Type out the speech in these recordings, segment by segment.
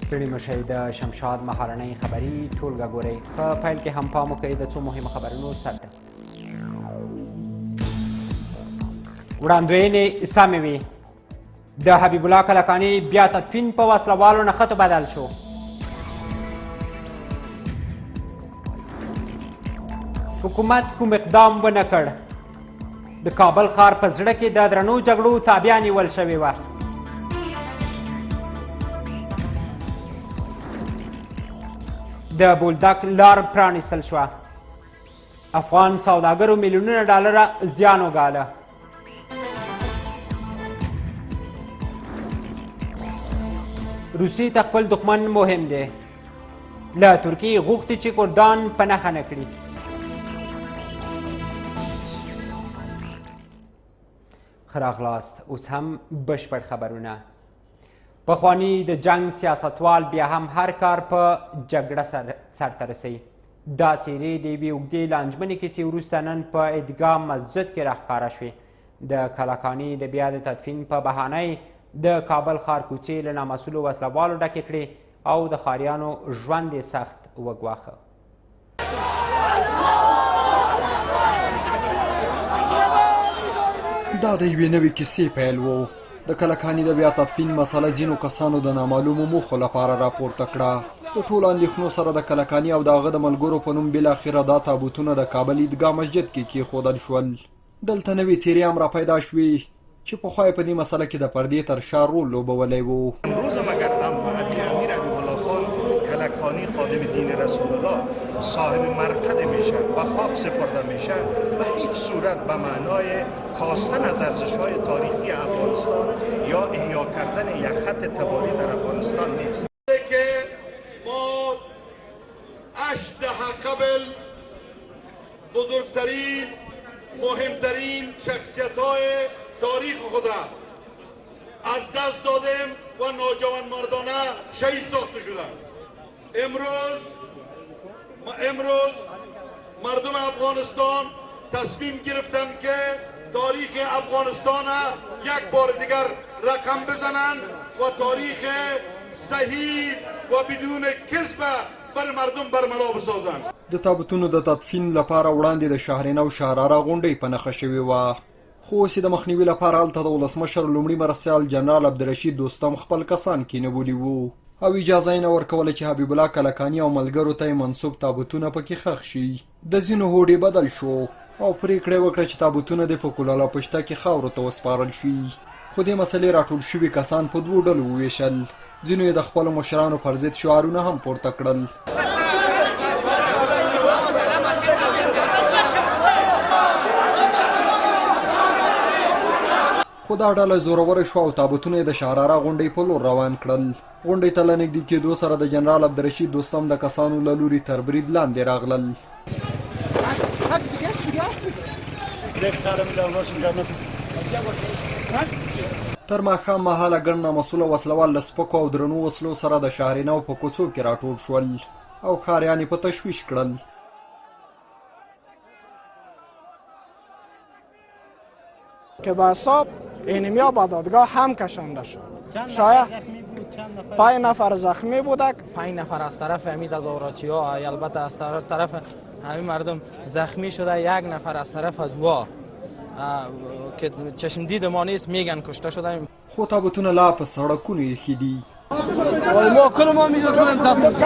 ستړي مشئ د شمشاد مهالنۍ خبري ټولګه ګورئ. په پیل کې هم پام وکړئ د څو مهمو خبرونو سرته. وړاندوینې سمې وي. د حبیب الله کلکاني بیا تدفین په وسلوالو نښتو بدل شو. حکومت کوم اقدام ونه کړ. د کابل ښار په زړه کې د درنو جګړو تابعه نیول شوې وه. د بولدک لار پرانیستل شوه. افغان سوداګرو میلیونونه ډالره زیان وګاله. روسیې ته خپل دښمن مهم دی. له ترکیې غوښتي چې کردان په نښه نه کړي. ښه راغلاست. اوس هم بشپړ خبرونه. پخواني د جنگ سیاستوال بیا هم هر کار په جګړه سرته رسوي. دا څیرې د یوې اوږدې لانجمنې کیسې وروسته نن په عیدګاه مسجد کې راښکاره شوې. د کلکاني د بیا د تدفین په بهانه د کابل ښار کوڅې له نامسؤلو وسلوالو ډکې کړې او د ښاریانو ژوند یې سخت وګواښه. دا د یوې نوې کیسې پیل و. د کلکاني د بیا تدفین مسله ځینو کسانو د نامعلومو موخو لپاره راپورته کړه. د ټولو اندېښنو سره د کلکاني او د هغه د ملګرو په نوم بالاخره دا تابوتونه د کابل عیدګاه مسجد کې کېښودل شول. دلته نوې څیرې هم راپیدا شوې چې پخوا یې په دې مسله کې د پردې تر شا رول لوبولی و. امروز مگر هم امیر حبیب الله خان کلکانی خادم دین رسول الله صاحب مرقد میشه و خاک سپرده میشه به هیچ صورت به معنای کاستن از ارزش‌های تاریخی افغانستان یا احیا کردن یک خط تباری در افغانستان نیست. که ما 8 دهه قبل بزرگترین مهمترین شخصیت‌های تاریخ خود را از دست دادیم و ناجوانمردانه شهید ساخته شدند. امروز مردم افغانستان تصمیم گرفتند که تاریخ افغانستان یک بار دیگر رقم بزنند و تاریخ صحیح و بدون کذب بر مردم برملا بسازند. د تابوتونو د تدفین لپاره وړاندې د شهرینو شهراره غونډۍ په نښه شوې وه. خو اوس یې د مخنیوي لپاره هلته د ولسمشر لومړي مرستیال جنرال عبدالرشید دوستم خپل کسان کېنولي وو او اجازه یې نه ورکوله چې حبیب الله کلکاني او ملګرو ته یې منسوب تابوتونه پکې ښخ شي. د ځینو هوډې بدل شو او پرېکړه یې وکړه چې تابوتونه دې په کلاله پشته کې خاورو ته وسپارل شي. خو دې مسلې راټول شوي کسان په 2 ډلو وویشل. ځینو یې د خپلو مشرانو پر ضد شعارونه هم پورته کړل. خو دا ډله زوروره شوه او تابوتونه یې د شهراره غونډۍ په لور روان کړل. غونډۍ ته له نږدې کېدو سره د جنرال عبدالرشید دوستم د کسانو له لوري تر برید لاندې راغلل. تر ماښام مهاله ګڼ نامسؤله وسلوال له سپکو او درنو وسلو سره د شهرینو په کوڅو کې راټول شول او ښاریان یې په تشویش کړل. که به حساب اینمیا به دادگاه هم کشانده شد. شاید 5 نفر زخمی بودک. 5 نفر از طرف همین تظاهراتچی ها، البته از طرف همین مردم زخمی شده. 1 نفر از طرف از وا که چشم دید ما نیست میگن کشته شده. خو تابوتونه لا په سړکونو ایښي دي. ما کل ما می‌جوزن تابوت.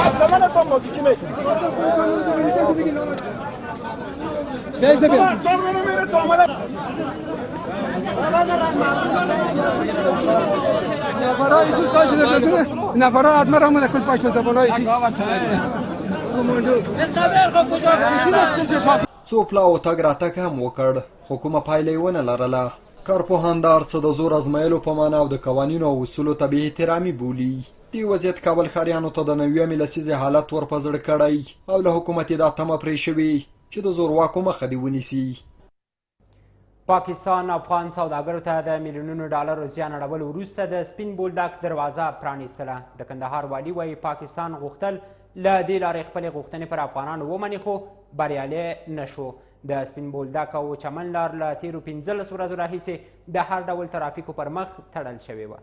نفرها حتما رامده کل پاش بزه بالای چیز څو پلا او تګ راتګ هم وکړ خو کومه پایله یې ونه لرله. کارپوهان د هر څه د زور ازمایلو په معنا او د قوانینو او اصولو ته بې احترامي بولي. دې وضعیت کابل ښاریانو ته د 90 لسیزې حالت ور په زړه کړی او له حکومت یې دا تمه پرې شوې چې د زورواکو مخه دې ونیسي. پاکستان افغان سوداګرو ته د میلیونونو ډالرو زیان اړولو وروسته د سپین بولدک دروازه پرانیستله. د کندهار والي وایي پاکستان غوښتل له دې لارې خپلې غوښتنې پر افغانانو ومني خو بریالی نه شو. د سپین بولدک او چمن لار له تیرو 15 ورځو راهیسې د هر ډول ترافیکو پر مخ تړل شوې وه.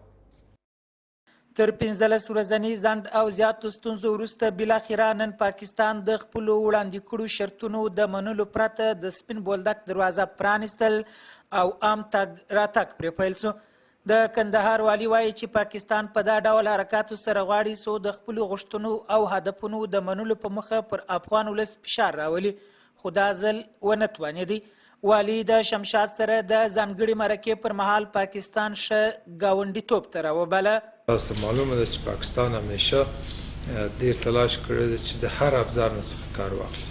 تر 15 ورځني ځنډ او زیاتو ستونزو وروسته بالاخره نن پاکستان د خپلو وړاندې کړو شرطونو د منلو پرته د سپین بولدک دروازه پرانیستل او عام تګ راتګ پرې پیل سو. د کندهار والي وایي چې پاکستان په دا ډول حرکاتو سره غواړي څو د خپلو غوښتنو او هدفونو د منلو په مخه پر افغان ولس فشار راولي، خو دا ځل ونه توانېدی. والي د شمشاد سره د ځانګړي مرکې پر مهال پاکستان ښه ګاونډیتوب ته راوباله. تاسو معلومه ده چې پاکستان همیشه ډېر تلاش کړی دی چې د هر ابزار نه څخه کار واخلي.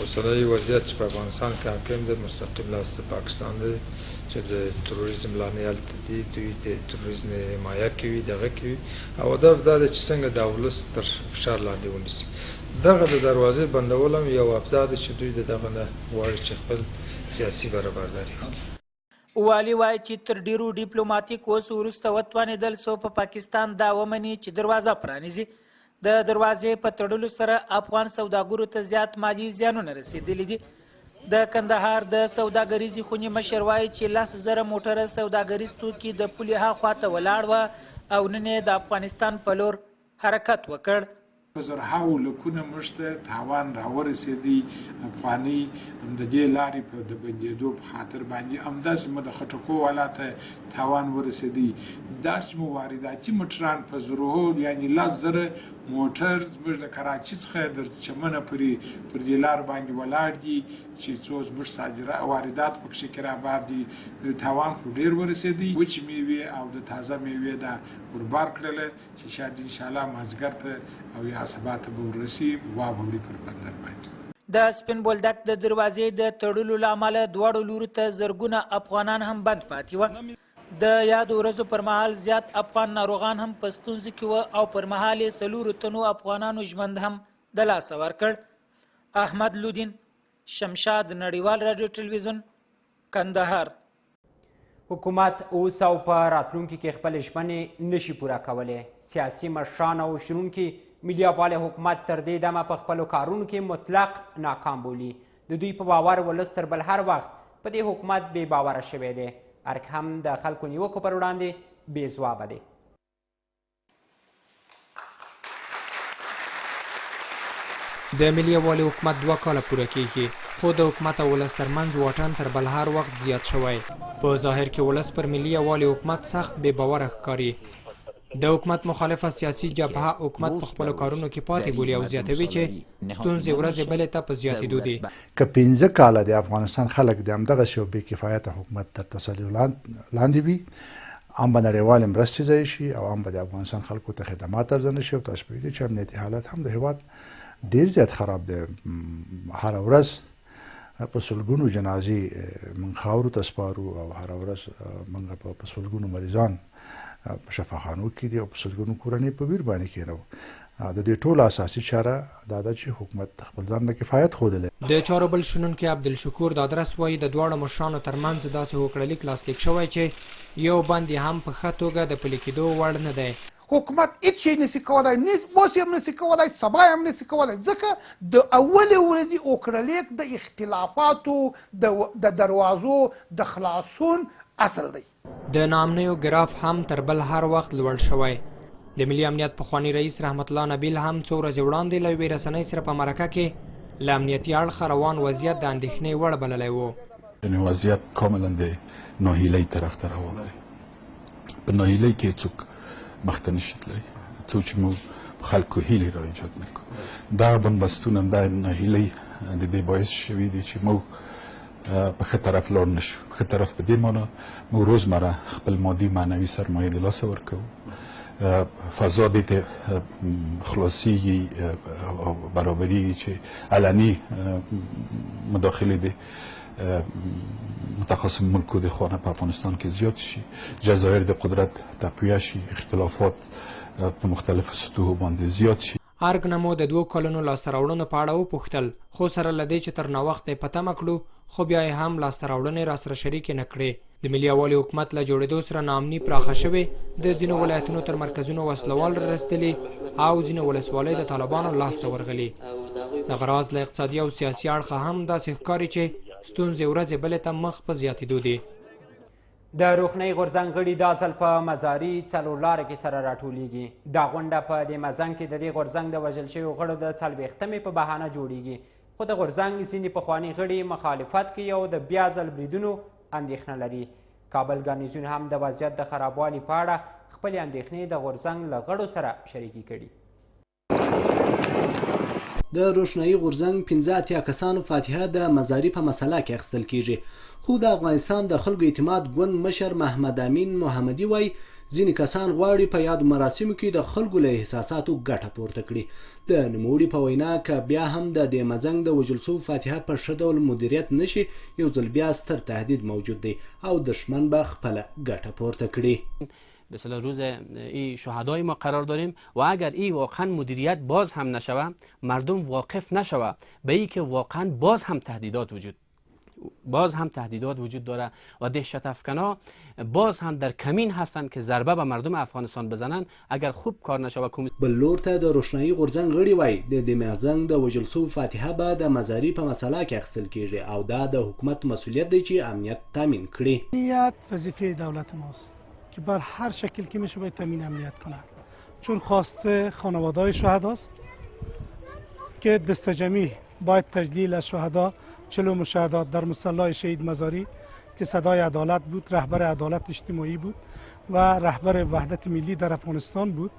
اوسنی وضعیت چې په افغانستان کې حاکم دی مستقیم لاس د پاکستان دی چې د تروریزم لانې هلته دي، دوی د تروریزم حمایه کوي، دغه کوي او هدف دا دی چې څنګه د ولس تر فشار لاندې ونیسي. دغه د دروازې بندول هم یو ابزار دی چې دوی د دغه نه غواړي چې خپل سیاسي برابرداري وکړي. والي وایي چې تر ډیرو ډیپلوماټیک اوس وروسته وتوانېدل څو په پاکستان دا ومني چې دروازه پرانیزي. د دروازې په تړلو سره افغان سوداګرو ته زیات مالي زیانونه رسېدلي دي. د کندهار د سوداګریزې خونې مشر وایي چې 10,000 موټره سوداګریز توکي د پولې هاخوا ته ولاړ وه او نن یې د افغانستان په لور حرکت وکړ. په زرهاو لکونه موږ ته تاوان راورسېدی. افغانۍ د دې لارې په د بندېدو په خاطر باندې همداسې مو د خټکو والا ته تاوان ورسېدی. داسې مو وارداتي موټران په زرهو یعنې 10,000 موټر زموږ د کراچي څخه د چمنه پورې پر دې لار باندې ولاړ دي چې څو زموږ واردات پکښې کې رابار دي. تاوان خو ډېر ورسېدی. وچې میوې او د تازه میوې دا وربار کړله چې شاید انشاءالله مازدیګر ته او یا سبا ته به ورسي وابه وړي پر بندر باندې. د سپین بولدک د دروازې د تړلو له امله دواړو لورو ته زرګونه افغانان هم بند پاتې وه. د یادو ورځو پر مهال زیات افغان ناروغان هم په ستونزو کې وه او پر مهال یې 4 تنو افغانانو ژوند هم د لاسه ورکړ. احمد لودین، شمشاد نړیوال راډیو ټلویزیون، کندهار. حکومت اوس او په راتلونکي کې خپلې ژمنې نشي پوره کولی. سیاسي مشران او شنونکي ملي افغان حکومت تر دې دمه په خپلو کارونو کې مطلق ناکام بولي. د دوی په باور ولس تر بل هر وخت په دې حکومت بې باوره شوی دی. ارګ هم د خلکو نیوکو پر وړاندې بې ځوابه دی. د ملي یووالي حکومت 2 کاله پوره کیږي، خو د حکومت او ولس ترمنځ واټن تر بل هر وخت زیات شوی. په ظاهر کې ولس پر ملي یووالي حکومت سخت بې باوره ښکاري. د حکومت مخالفه سیاسي جبهه حکومت په خپلو کارونو کې پاتې بولي او زیاتوي چې ستونزې ورځې بلې ته په زیاتېدو دي. که 15 کاله د افغانستان خلک د همدغه شی بې کفایته حکومت تر تسلط لاندې وي، هم به نړیوالې مرستې ضایع شي او هم به د افغانستان خلکو ته خدمات ارزانه شي. او تاسو پوهېږئ چې امنیتي حالت هم د هېواد ډېر زیات خراب دی. هره ورځ په سلګونو جنازې من خاورو ته سپارو او هره ورځ موږ په سلګونو مریضان په شفاخانو کې دي او په سلګونو کورنۍ په ویر باندې کېنو. د دې ټولو اساسي چاره دا ده چې حکومت خپل ځان له کفایت ښودلی. د چارو بل شنونکی عبدالشکور د ادرس وایي د دواړو مشرانو ترمنځ داسې هوکړلیک لاسلیک شوی چې یو بند یې هم په ښه توګه د پلي کېدو وړ نه دی. حکومت هیڅ شی نشي کولای، اوس هم نشي کولای، سبا هم نشي کولای، ځکه د اولې ورځې هوکړلیک د اختلافاتو د دروازو د خلاصون اصل دی. د ناامنیو ګراف هم تر بل هر وخت لوړ شوی. د ملي امنیت پخوانی رئیس رحمت الله نبیل هم څو ورځې وړاندې له یوې رسنۍ سره په مرکه کې له امنیتي اړخه روان وضعیت د اندېښنې وړ بللی و. یعنې وضعیت کاملا د ناهیلۍ طرف ته روان دی. په ناهیلۍ کې څوک مخته نشي تللی، څو چې موږ په خلکو هیلې را ایجاد نه کړو. دغه بنبستونه دا ناهیلۍ د دې باعث شوي دي چې موږ په ښه طرف لاړ نه شو. ښه طرف په دې معنا موږ روزمره خپل مادي معنوي سرمایه د لاسه ورکوو. فضا دې ته خلاصېږي او برابرېږي چې علني مداخلې د متخاصم ملکو د خوا نه په افغانستان کې زیات شي، جزایر د قدرت تقویه شي، اختلافات په مختلفو سطحو باندې زیات شي. ارګ نه مو د 2 کلونو لاسته راوړنو په اړه وپوښتل، خو سره له دې چې تر ناوخته یې په تمه کړو، خو بیا یې هم لاسته راوړنې راسره شریکې نه کړې. د ملي یووالي حکومت له جوړېدو سره ناامني پراخه شوې، د ځینو ولایتونو تر مرکزونو وسلوال رارسېدلي او ځینې ولسوالۍ د طالبانو لاسته ورغلي. دغه راز له اقتصادي او سیاسي اړخه هم داسې ښکاري چې ستونزې ورځې بلې ته مخ په زیاتېدو دي. د روښنۍ غورځنګ غړي دا ځل په مزاري څلورلاره کې سره راټولیږي. دا غونډه په دې مزنګ کې د دې غورځنګ د وژل شویو غړو د 40مې په بهانه جوړیږي، خو د غورځنګ ځینې پخواني غړي مخالفت کوي او د بیا ځل بریدونو اندېښنه لري. کابل ګارنیزون هم د وضعیت د خرابوالي په اړه خپلې اندېښنې د غورځنګ له غړو سره شریکې کړي. د روښنايي غورځنګ 15 کسانو فاتحه د مزاري په مسله کې اخیستل کیږي، خو د افغانستان د خلکو اعتماد ګوند مشر محمد امین محمدي وایي ځینې کسان غواړي په یادو مراسمو کې د خلکو له احساساتو ګټه پورته کړي. د نوموړي په وینا که بیا هم د دې مزنګ د وژل شوو فاتحه په ښه ډول مدیریت نشي، یو ځل بیا ستر تهدید موجود دی او دشمن به خپله ګټه پورته کړي. مثلا روز این شهدای ما قرار داریم و اگر این واقعا مدیریت باز هم نشوه، مردم واقف نشوه به این که واقعا باز هم تهدیدات وجود داره و دهشت افکنا باز هم در کمین هستند که ضربه به مردم افغانستان بزنن اگر خوب کار نشوه. بل لور ته د روښنايي غورځنګ غړي وایي د دې مزنګ د وژل شوو فاتحه به د مزاري په مسله کې اخیستل کیږي او دا د حکومت مسئولیت دی چې امنیت تامین کړي. امنیت وظیفه دولت ماست که بر هر شکل که میشه باید تامین امنیت کنه، چون خواسته خانواده‌های شهداست که دست جمعی باید تجلیل از شهدا 40 مشاهدات در مصلی شهید مزاری که صدای عدالت بود، رهبر عدالت اجتماعی بود و رهبر وحدت ملی در افغانستان بود.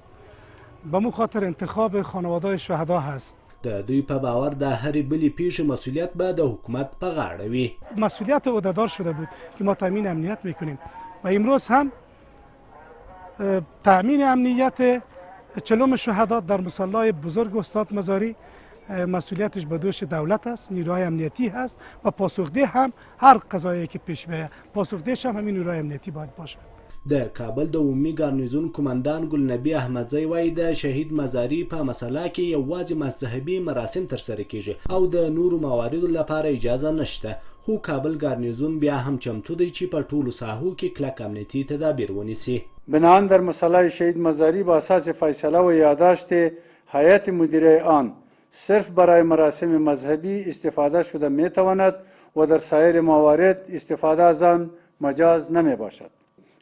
به مو خاطر انتخاب خانواده‌های شهدا هست. د دوی په باور د هرې بلې پیښې مسئولیت به د حکومت په غاړه وي. مسئولیت عهدهدار شده بود که ما تامین امنیت میکنیم و امروز هم تامین امنیت 40 شهدات در مصلی بزرگ استاد مزاری مسئولیتش به دوش دولت است، نیروهای امنیتی هست و پاسخده هم هر قضایی که پیش بیاید پاسخدهش هم همین نیروهای امنیتی باید باشه. د کابل د عمومي ګارنیزون قومندان ګلنبي احمدزی وایي د شهید مزاري په مسله کې یوازې مذهبي مراسم ترسره کیږي او د نورو مواردو لپاره اجازه نشته، خو کابل ګارنیزون بیا هم چمتو دی چې په ټولو ساحو کې کلک امنیتي تدابیر ونیسي. بناهن در مسئله شهید مزاری با اساس فیصله و یادداشت هیئت مدیره آن صرف برای مراسم مذهبی استفاده شده می تواند و در سایر موارد استفاده از آن مجاز نمی باشد.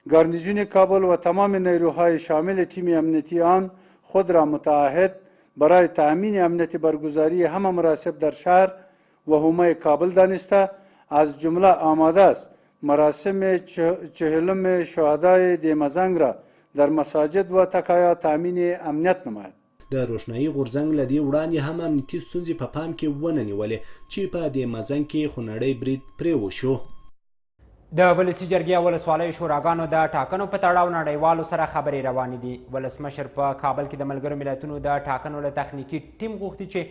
گارنیزون کابل و تمام نیروهای شامل تیم امنیتی آن خود را متعهد برای تأمین امنیت برگزاری همه مراسم در شهر و حومه کابل دانسته، از جمله آماده است مراسم 40 شهدای دیمزنگ را در مساجد و تکایا تأمین امنیت نماید. د روښنايي غورځنګ له دې وړاندې هم امنیتي ستونزې په پام کې ونه نیولې چې په دې مزنګ کې خونړی برید پرې وشو. د ولسي جرګې او ولسوالیو شوراګانو د ټاکنو په تړاو نړیوالو سره خبرې روانې دي. ولسمشر په کابل کې د ملګرو ملتونو د ټاکنو له تخنیکي ټیم غوښتي چې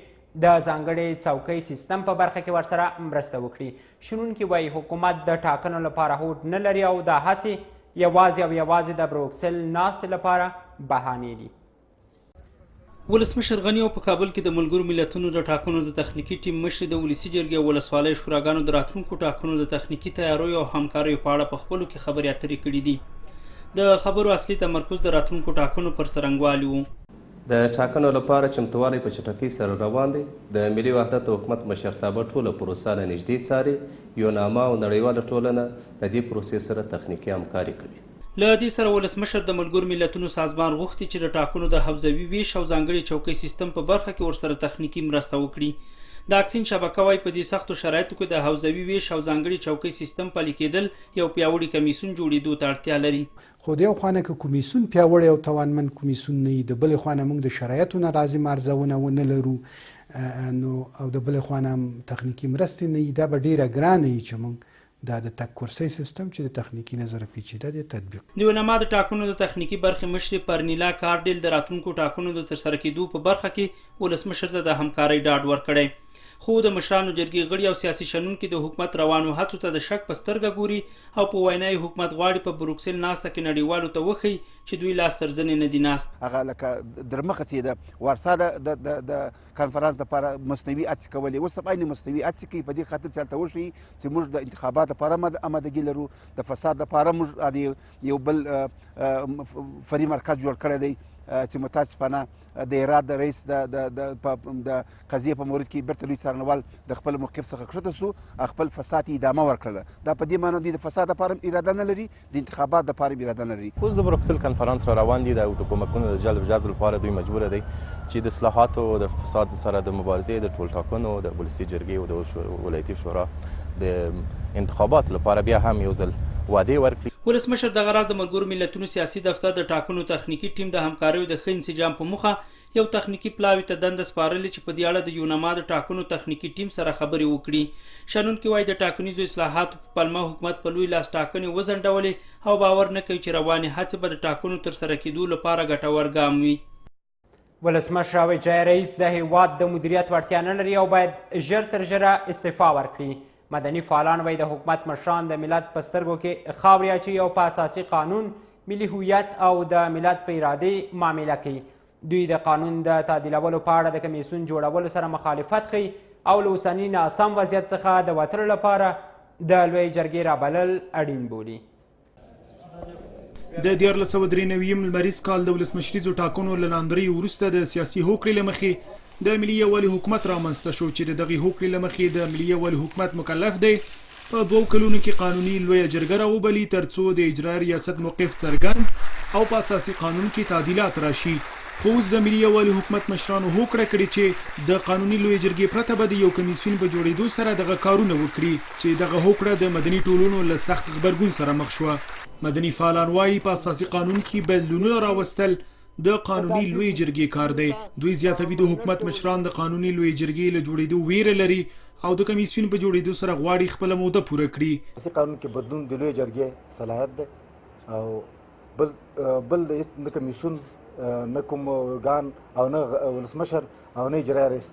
د ځانګړې څوکۍ سیستم په برخه کې ورسره مرسته وکړي. شنونکي وایي حکومت د ټاکنو لپاره هوډ نه لري او دا هڅې یوازې د بروکسل ناستې لپاره بهانې دي. ولسمشر غني په کابل کې د ملګرو ملتونو د ټاکنو د تخنیکي ټیم مشر د ولسي جرګې او ولسوالیو شوراګانو د راتلونکو ټاکنو د تخنیکي تیاریو او همکاریو په اړه په خپلو کې خبرې اترې کړې دي. د خبرو اصلي تمرکز د راتلونکو ټاکنو پر څرنګوالي و. د ټاکنو لپاره چمتووالی په چټکۍ سره روان دی. د ملي وحدت حکومت مشرتابه ټوله پروسه له نږدې څاري. یوناما او نړیواله ټولنه د دې پروسې سره تخنیکي همکاري کوي. له دې سره ولسمشر د ملګرو ملتونو سازمان غوښتي چې د ټاکنو د حوزوي ویش او ځانګړي چوکۍ سیستم په برخه کې ورسره تخنیکي مرسته وکړي. د اکسین شبکه وايي په دې سختو شرایطو کې د حوزوي ویش او ځانګړي چوکۍ سیستم پلي کېدل یو پیاوړي کمیسیون جوړېدو ته اړتیا لري. خو د یو خوا که کمیسیون پیاوړی او توانمند کمیسیون نه وي، د بلې خوا نه موږ د شرایطو نه لازم ارزونه ونه لرو نو او د بلې خوا نه تخنیکي مرستې نه وي، دا به ډېره ګرانه وي چې موږ دا د تک کرسۍ سیستم چې د تخنیکي نظره پیچیده دی تطبیق. د یوناما د ټاکنو د تخنیکي برخې مشرې پرنیلا کارډیل د راتلونکو ټاکنو د ترسره کېدو په برخه کې ولسمشر ته د همکارۍ ډاډ ورکړی. خو د مشرانو جرګې غړي او سیاسي شنونکي د حکومت روانو هڅو ته د شک په سترګه ګوري او په وینا یې حکومت غواړي په بروکسل ناسته کې نړیوالو ته وښیي چې دوی لاس تر زنې نه دي ناست. هغه لکه در مخه چې د وارسا د کنفرانس دپاره مصنوعي هڅې کولې، اوس هم عین مصنوعي هڅې کوي په دې خاطر چې هلته وښیي چې موږ د انتخاباتو لپاره آمادګي لرو، د فساد لپاره موږ یو بل فري مرکز جوړ کړی دی چې متاسفانه د هرات د رئیس د قضیې په مورد کې بیرته لوی څارنوال د خپل موقف څخه کښته سو خپل فساد ادامه ورکړله دا په دې معنی دوی د فساد لپاره هم اراده نه لري د انتخابات دپاره هم اراده نه لري. اوس د بروکسل کنفرانس را روان دي د کومکونو د جلب جذب لپاره دوی مجبوره دی چې د اصلاحاتو د فساد سره د مبارزې د ټولټاکنو د ولسي جرګې او د ولایتي شورا د انتخابات لپاره بیا هم یو ځل وعدې ورکړي. ولسمشر دغه راز د ملګرو ملتونو سیاسي دفتر د ټاکنو تخنیکي ټیم د همکاریو د ښه انسجام په موخه یو تخنیکي پلاوي ته دنده سپارلې چې په دې اړه د یونما د ټاکنو تخنیکي ټیم سره خبرې وکړي. شنونکي وایي د ټاکنیزو اصلاحاتو په پلمه حکومت په لوی لاس ټاکنې وځنډولې او باور نه کوي چې روانې هڅې به د ټاکنو ترسره کېدو لپاره ګټور ګام وي. ولسمشر ویجای رئیس د هیواد د مدیریت وړتیا نه لري او باید ژر تر ژره استعفا ورکړي. مدني فعالان وایي د حکومت مشران د ملت په سترګو کې خاورې اچوي او په اساسي قانون ملي هویت او د ملت په ارادې معامله کوي. دوی د قانون د تعدیلولو په اړه د کمیسیون جوړولو سره مخالفت ښیي او له اوسني ناسم وضعیت څخه د وتلو لپاره د لویې جرګې رابلل اړین بولي. د 1993 لمریز کال د ولسمشریزو ټاکنو له لاندرۍ وروسته د سیاسي هوکړې له مخې د ملي یووالي حکومت رامنځته شو چې د دغې هوکړې له مخې د ملي یووالي حکومت مکلف دی په 2 کلونو کې قانوني لویه جرګه راوبلي ترڅو د اجرا ریاست موقف څرګند او په اساسي قانون کې تعدیلات راشي. خو اوس د ملي یووالي حکومت مشرانو هوکړه کړې چې د قانوني لویې جرګې پرته به د یو کمیسیون په جوړېدو سره دغه کارونه وکړي چې دغه هوکړه د مدني ټولنو له سخت غبرګون سره مخ شوه. مدني فعالان وایي په اساسي قانون کې بدلونونه راوستل د قانوني لویې جرګې کار دی. دوی زیاتوي د حکومت مشران د قانوني لویې جرګې له جوړېدو ویره لري او د کمیسیون په جوړېدو سره غواړي خپله موده پوره کړي. اساسي قانون کې بدلون د لویې جرګې صلاحیت دی او بل د کمیسیون نه کوم ارګان او نه ولسمشر او نه اجرا رئیس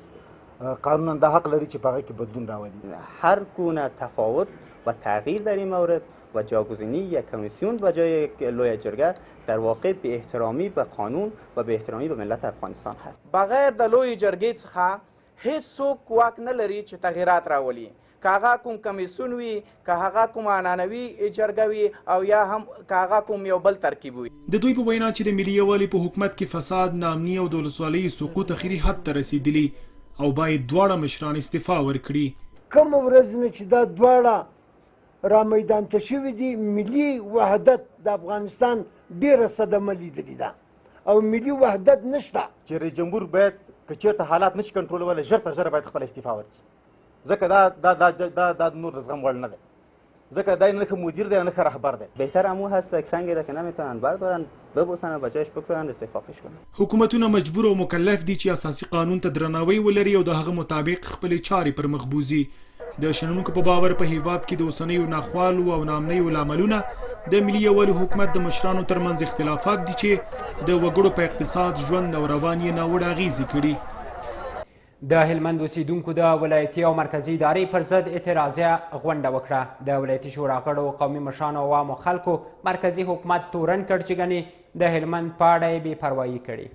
قانونا دا حق لري چې په هغه کې بدلون راولي. هر گونه تفاوت و تغییر در این مورد و جاگزینی یک کمیسیون و جای لویه جرگه در واقع به احترامی به قانون و به احترامی به ملت افغانستان هست. بغیر د لویه جرګې څخه هیڅوک واک نه لري چې تغییرات راولي. که هغه کوم کمیسیون وي که هغه کوم عنعنوي جرګه وي او یا هم که هغه کوم یو بل ترکیب وي. د دوی په وینا چې د ملي یووالي په حکومت کې فساد، ناامني او د ولسوالۍ سقوط اخري حد ته رسیدلي او باید دواړه مشران استعفا ورکړي. کوم ورځ نه چې دا دواړه را میدان ته شوي دي ملي وحدت د افغانستان ډېره صدمه لیدلې ده او ملي وحدت نشته. چې رئیس جمهور باید که چېرته حالات نشي کنټرولولی ژر تر ژره باید خپل استعفا ورکړي ځکه دا نور د زغم وړ نه دی ځکه دا نه ښه مدیر دی نه ښه رهبر دی. بهتر همون هست یک سنگی را که نمیتونن بردارن ببوسن و بجایش بگذارن استعفاش کنن. حکومتونه مجبور او مکلف دي چې اساسي قانون ته درناوی ولري او د هغه مطابق خپلې چارې پر مخ بوځي. د شنونکو په باور په هیواد کې د اوسنیو ناخوالو او ناامنیو لاملونه د ملي یووالي حکومت د مشرانو ترمنځ اختلافات دي چې د وګړو په اقتصاد، ژوند او روان یې ناوړه اغیزې کړي. د هلمند اوسیدونکو د ولایتي او مرکزي ادارې پر ضد اعتراضیه غونډه وکړه. د ولایتي شورا غړو، قومي مشرانو او عامو خلکو مرکزي حکومت تورن کړ چې ګنې د هلمند په اړه یې بې پروایي کړې.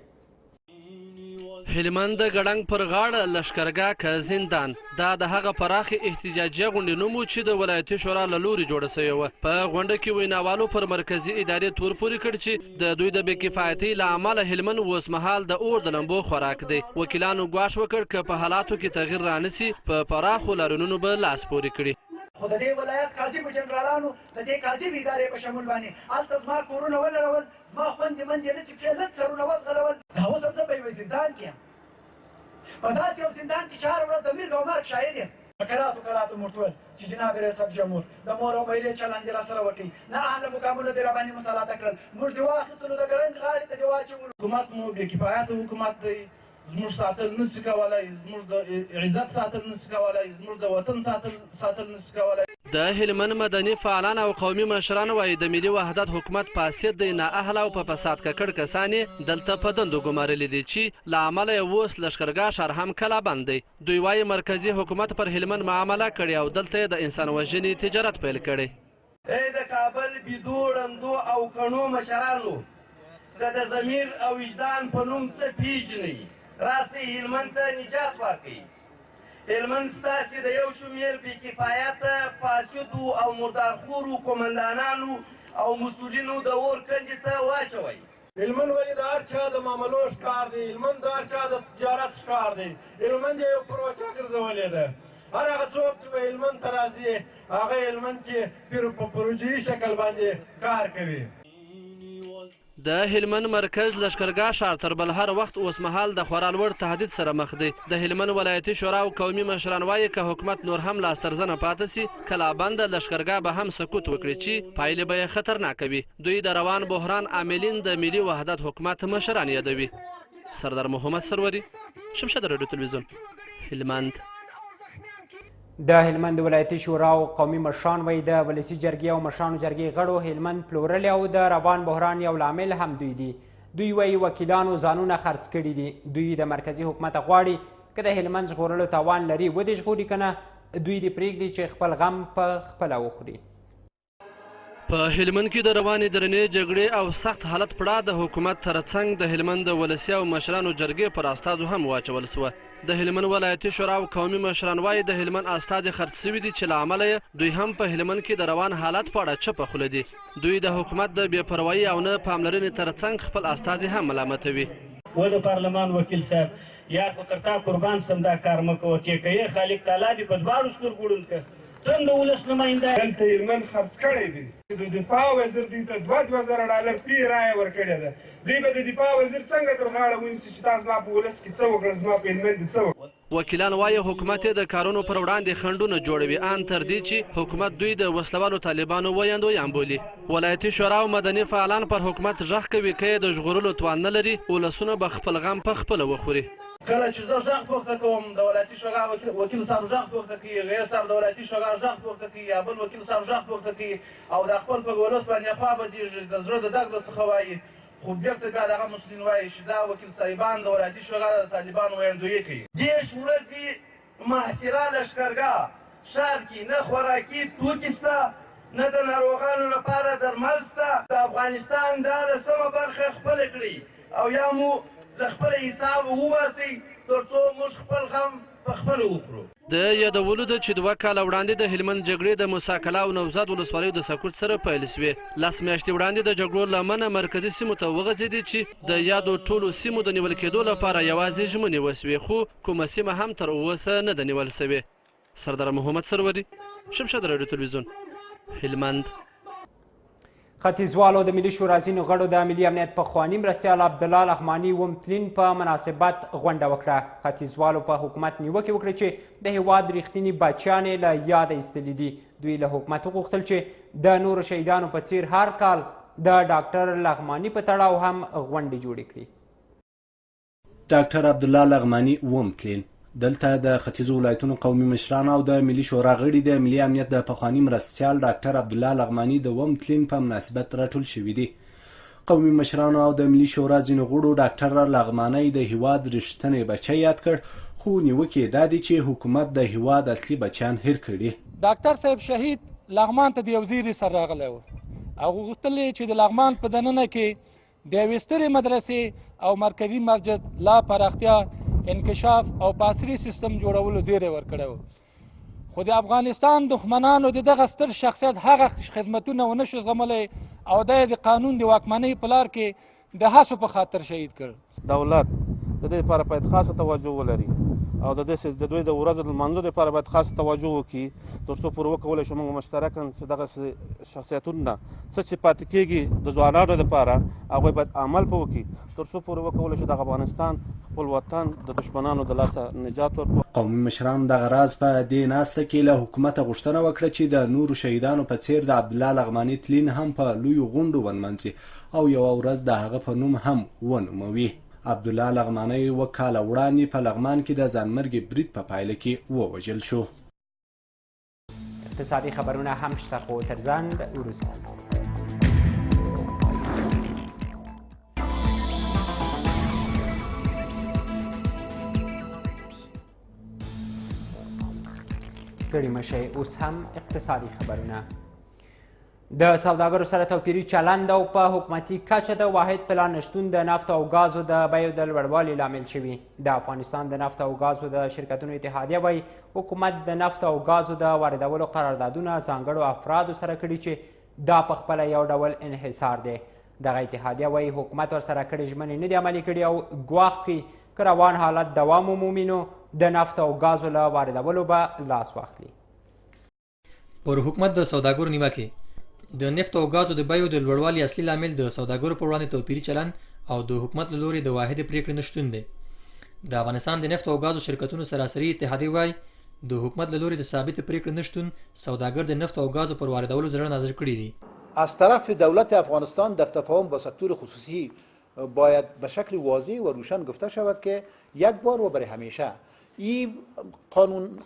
هلمند د ګړنګ پر غاړه لښکرګاه که زندان دا د هغه پراخې احتجاجیه غونډې نوم و چې د ولایتي شورا له لورې جوړه سوې وه. په غونډه کې ویناوالو پر مرکزي ادارې تور پورې کړ چې د دوی د بې کفایتۍ له امله هلمند اوس مهال د اور د لمبو خوراک دی. وکیلانو ګواښ وکړ که په حالاتو کې تغییر رانسي په پراخو لارونونو به لاس پورې کړي. خو د دې ولایت کاذب جنرالانو د دې کاذب ادارې په شمول باندې هلته زما کورونه ولړول، زما خوندې مندې نه چې پرې لږ سرونه وځغلول. دا اوس هم زه په یوه زندان کې یم، په داسې یو زندان کې چې هره ورځ د مرګ او مرګ شاهد یم. کراتو مورتول چې جناب ریاست جمهور د مور او میرې چلند یې راسره وکړي، نه اهله مقامونه دې راباندې مسلطه کړل، موږ دې واخیستلو د ګړنګ غاړې ته دې واچولو. حکومت مو بې کفایته حکومت دی، زموږ ساتل نشي کولی، زموږ د عزت ساتل نشي کولی، زموږ د وطن ساتل نشي کولی. د هلمند مدني فعالان او قومي مشران وایي د ملي وحدت حکومت فاسد دی، نااهله او په فساد ککړ کسان یې دلته په دندو ګمارلي دي چې له امله یې اوس لښکرګاه ښار هم کلا بند دی. دوی وایي مرکزي حکومت پر هلمند معامله کړې او دلته یې د انسان وژنې تجارت پیل کړی. د کابل بیدو ړندو او کڼو مشرانو د ضمیر او وجدان په نوم څه پیژنئ؟ راسئ هلمند ته نجات ورکوئ. هلمند ستاسې د یو شمېر بې کفایته فاسدو او مردارخورو قومندانانو او مسؤلینو د اور کندې ته واچوئ. هلمند ولې د هر چا د معاملو ښکار دی، هلمند د هر چا د تجارت ښکار دی، هلمند یې یو پروچه ګرځولې ده. هر هغه څوک چې به هلمند ته راځي هغه هلمند کې په پروژوي شکل باندې کار کوي. د هلمند مرکز لشکرګاه ښار تر بل هر وخت اوسمهال د خورا لوړ تهدید سره مخ دی. د هلمند ولایتي شورا او قومي مشران وایي که حکومت نور هم لاسترزنه پاتې سي کلابند لشکرګاه به هم سکوت وکړي چې پایلې به یې خطرناکه وي. دوی د روان بحران عاملین د ملي وحدت حکومت مشران یادوي. سردار محمد سروري، شمشاد راډیو تلویزیون، هلمند. د هلمند ولایتي شورا او قومي مشران وایي د ولسي جرګې او مشرانو جرګې غړو هلمند پلورلی او د روان بحران یو لامل هم دوی دي. دوی وایي وکیلانو ځانونه خرڅ کړي دي. دوی د مرکزي حکومت غواړي که د هلمند ژغورلو توان لري ودې ژغوري که نه دوی دې پرېږدي چې خپل غم په خپله وخوري. په هلمند کې د روانې درنې جګړې او سخت حالت پړه د حکومت ترڅنګ د هلمند د ولسي او مشرانو جرګې پر استازو هم واچول سوه. د هلمند ولایتي شورا او قومي مشران وایي د هلمند استازي خرڅ سوي دي چې له امله یې دوی هم په هلمند کې د روان حالت په اړه چپه خوله دي. دوی د حکومت د بې پروایي او نه پاملرنې ترڅنګ خپل استازي هم ملامتوي. و د پارلمان وکیل صاحب یا خو تر تا قربان سم دا کار مه کوه کې که یې خالق تعالی دې په دواړو سترګو ړوند کړه. څنګه د ولس نماینده دلته هلمند خرڅ کړی دی. د دفاع وزیر دوی ته $2,000 فی رایه ورکړې ده. دوی به د دفاع وزیر څنګه تر غاړه ونیسي چې تا زما په ولس کې څه وکړه، زما په هلمند کې څه وکړه. وکیلان وایي حکومت د کارونو پر وړاندې خنډونه جوړوي ان تر دې چې حکومت دوی د وسلوالو طالبانو ویاندویان بولي. ولایتي شورا او مدني فعالان پر حکومت غږ کوي که یې د ژغورلو توان نه لري ولسونه به خپل غم په خپله وخوري. کله چې زه غږ پورته کوم د ولایتي شورا وکیل صاحب غږ پورته کوي، غیر صاحب د ولایتي شورا غږ پورته کوي، یا بل وکیل صاحب غږ پورته کوي او د خپل په ولس باندې خوا بدېږي د زړه د درد څخه وایي. خو بېرته بیا دغه مسؤلین وایي چې دا وکیل صاحبان د ولایتي شورا د طالبانو ویاندویي کوي. دېرش ورځې محاصره لښکرګاه ښار کې نه خوراکي توکي شته نه د ناروغانو لپاره درمل شته. د افغانستان دا لسمه برخه خپله کړي او یا مو د خپل حساب وباسئ تر څو موږ خپل غم په خپله وخورو. د یادولو ده چې 2 کاله وړاندې د هلمند جګړې د موسی کلا او نوزاد ولسوالیو د سقوط سره پیل سوې. 10 میاشتې وړاندې د جګړو له امله مرکزي سیمو ته وغځېدې چې د یادو ټولو سیمو د نیول کېدو لپاره یوازې ژمنې وسوې خو کومه سیمه هم تر اوسه نه ده نیول سوې. سردار محمد سروري، شمشاد راډیو تلویزیون، هلمند. ختیځوالو د ملي شورا ځینو غړو د ملي امنیت پخواني مرستیال عبدالله لغماني ومتلین په مناسبت غونډه وکړه. ختیځوالو په حکومت نیوکې وکړې چې د هیواد ریښتیني بچیان یې له یاده ایستلي دي. دوی له حکومت وغوښتل چې د نورو شهیدانو په څیر هر کال د ډاکټر لغماني په تړاو هم غونډې جوړې کړي. ډاکټر عبدالله لغماني ومتلین دلته د ختیځو ولایتونو قومي مشران او د ملي شورا غړي د ملي امنیت د پخواني مرستیال ډاکټر عبدالله لغماني د ومتلین په مناسبت راټول شوي دي. قومي مشرانو او د ملي شورا ځینو غړو ډاکټر لغماني د هیواد رښتینی بچی یاد کړ خو نیوکې دا دي چې حکومت د هیواد اصلي بچیان هیر کړي. ډاکټر صاحب شهید لغمان ته د یو زیري سره راغلی و او غوښتل چې د لغمان په دننه کې د یوې سترې مدرسې او مرکزي مسجد لا پراختیا انکشاف او په عصري سیستم جوړولو زیری ورکړی و. خو د افغانستان دښمنانو د دغه ستر شخصیت هغه خدمتونه ونه شو زغملی او دا یې د قانون د واکمنۍ په لار کې د هڅو په خاطر شهید کړ. دولت د دې لپاره باید خاصه توجه ولري او د دوی د ورځو د لمانځلو لپاره باید خاصه توجه وکړي تر څو پوره وکولی شو موږ مشترکاً چې دغه شخصیتونه څه چې پاتې کېږي د ځوانانو لپاره هغوی باید عمل په وکړي تر څو پوره وکولی شو دغه افغانستان خپل وطن د دشمنانو د لاسه نجات ورکړو. قومي مشران دغه راز په دې ناسته کې له حکومته غوښتنه وکړه چې د نورو شهیدانو په څیر د عبدالله لغماني تلین هم په لویو غونډو ونمنځي او یوه ورځ د هغه په نوم هم ونوموي. عبدالله لغماني 2 کاله وړاندې په لغمان کې د ځانمرګي برید په پایله کې ووژل شو. اقتصادي خبرونه هم شته خو تر ځنډ وروسته. ستړي مشئ، اوس هم اقتصادي خبرونه. د سوداګرو سره توپیري چلند او په حکومتي کچه د واحد پلان نشتون د نفت او ګازو د بیو د لوړوالي لامل شوي. د افغانستان د نفت او ګازو د شرکتونو اتحادیه وایي حکومت د نفت او ګازو د واردولو قراردادونه ځانګړو افرادو سره کړي چې دا په خپله یو ډول انحصار دی. دغه اتحادیه وایي حکومت ورسره کړې ژمنې نه دي عملي کړي او ګواښ کوي که روان حالت دوام ومومي نو د نفت او ګازو له واردولو به لاس واخلي. پر حکومت د سوداګرو نیوکې د نفت او ګازو د بیو د لوړوالي اصلي لامل د سوداګرو پر وړاندې توپیري چلند او د حکومت له لوري د واحدې پریکړې نشتون دی. د افغانستان د نفت او ګازو شرکتونو سراسري اتحادیې وایي د حکومت له لوري د ثابتې پریکړې نشتون سوداګر د نفت او ګازو پر واردولو زړه نازر کړي دي. از طرف دولت افغانستان در تفاهم با سکتور خصوصی باید به شکل واضح و روشن گفته شود که یک بار و برای همیشه این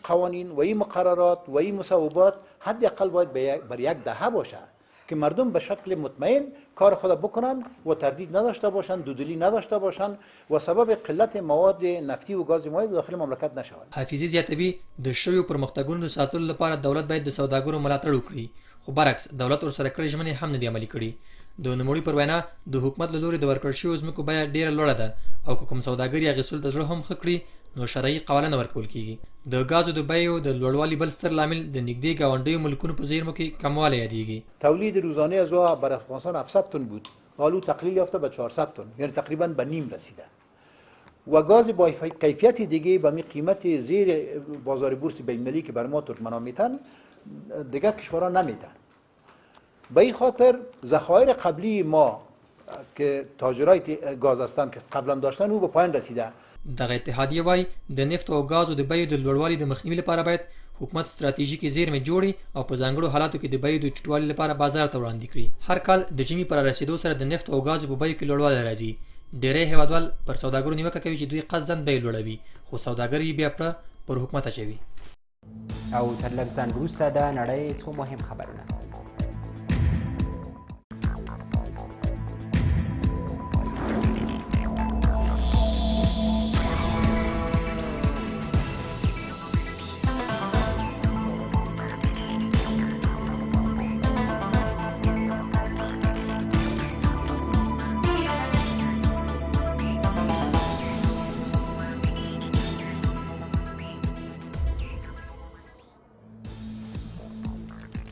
قوانین و این مقررات و این مصوبات حداقل باید بر یک دهه باشه که مردم به شکل مطمئن کار خود بکنن و تردید نداشته باشند، دودلی نداشته باشند و سبب قلت مواد نفتی و گاز مایع داخل مملکت نشود. حافظی زیاتوي د شویو پرمختګونو د ساتلو لپاره دولت باید د سوداګرو ملاتړ وکړي، خو برعکس دولت ورسره کړې ژمنې هم نه دي عملي کړي. د نوموړي پر وینا د حکومت له لوري د ورکړل شویو ځمکو بیه ډیره لوړه ده او که کوم سوداګر یې اخیستلو ته زړه هم ښه کړي نو شرعي قوانین ورکول کیږي. د ګازو د بیو د لوړوالي بل ستر لامل د نږدې ګاونډیو ملکونو په زیرمو کې کموالی یادیږي. تولید روزانه از بر افغانستان 700 تن بود، حالا تقلیل یافته به 400 تن، یعنی تقریبا به نیم رسیده. و گاز با کیفیت دیگه به می قیمت زیر بازار بورس بین‌المللی که بر ما ترکمنان میتن دیگه کشورها نمیتن. به این خاطر ذخایر قبلی ما که تاجرای گاز هستند که قبلا داشتن او به پایان رسیده. دغه اتحادیه وایي د نفت او ګازو د بیو د لوړوالي د مخنیوي لپاره باید حکومت ستراتیژیکې زیرمې جوړي او په ځانګړو حالاتو کې د بیو د ټیټوالي لپاره بازار ته وړاندې کړي. هر کال د ژمي پر رسیدو سره د نفت او ګازو په بیو کې لوړوالی راځي. ډېری هیوادوال پر سوداګرو نیوکه کوي چې دوی قصداً بیې لوړوي خو سوداګر یې بیا پړه پر حکومت اچوي. او تر لږ ځنډ وروسته د نړۍ څو مهم خبرونه.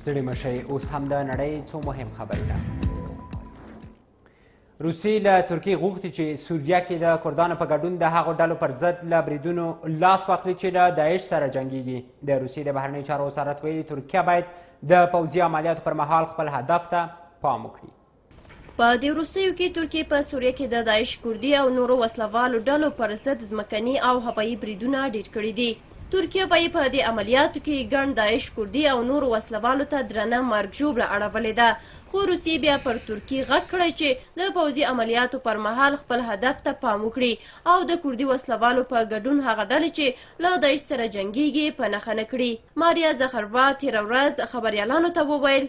ستړي مشئ اوس هم د نړۍ څو مهم خبرونه. روسیې له ترکیې غوښتي چې سوریه کې د کردانو په ګډون د هغو ډلو پر ضد له بریدونو لاس واخلي چې له داعش سره جنګیږي. د روسیې د بهرنیو چارو وزارت ویلي ترکیه باید د پوځي عملیاتو پر مهال خپل هدف ته پام وکړي. په دې وروستیو کې ترکیې په سوریه کې د داعش کردي او نورو وسلوالو ډلو پر ضد ځمکني او هوایي بریدونه ډېر کړي دي. ترکیه به په دې عملیاتو کې ګڼ داعش کردي او نورو وسلوالو ته درنه مرګ ژوبله اړولې ده، خو روسیې بیا پر ترکیې غږ کړی چې د پوځي عملیاتو پر مهال خپل هدف ته پام وکړي او د کردي وسلوالو په ګډون هغه ډلې چې له داعش سره جنګیږي په نښه نه کړي. ماریا زخروا تېره ورځ خبریالانو ته وویل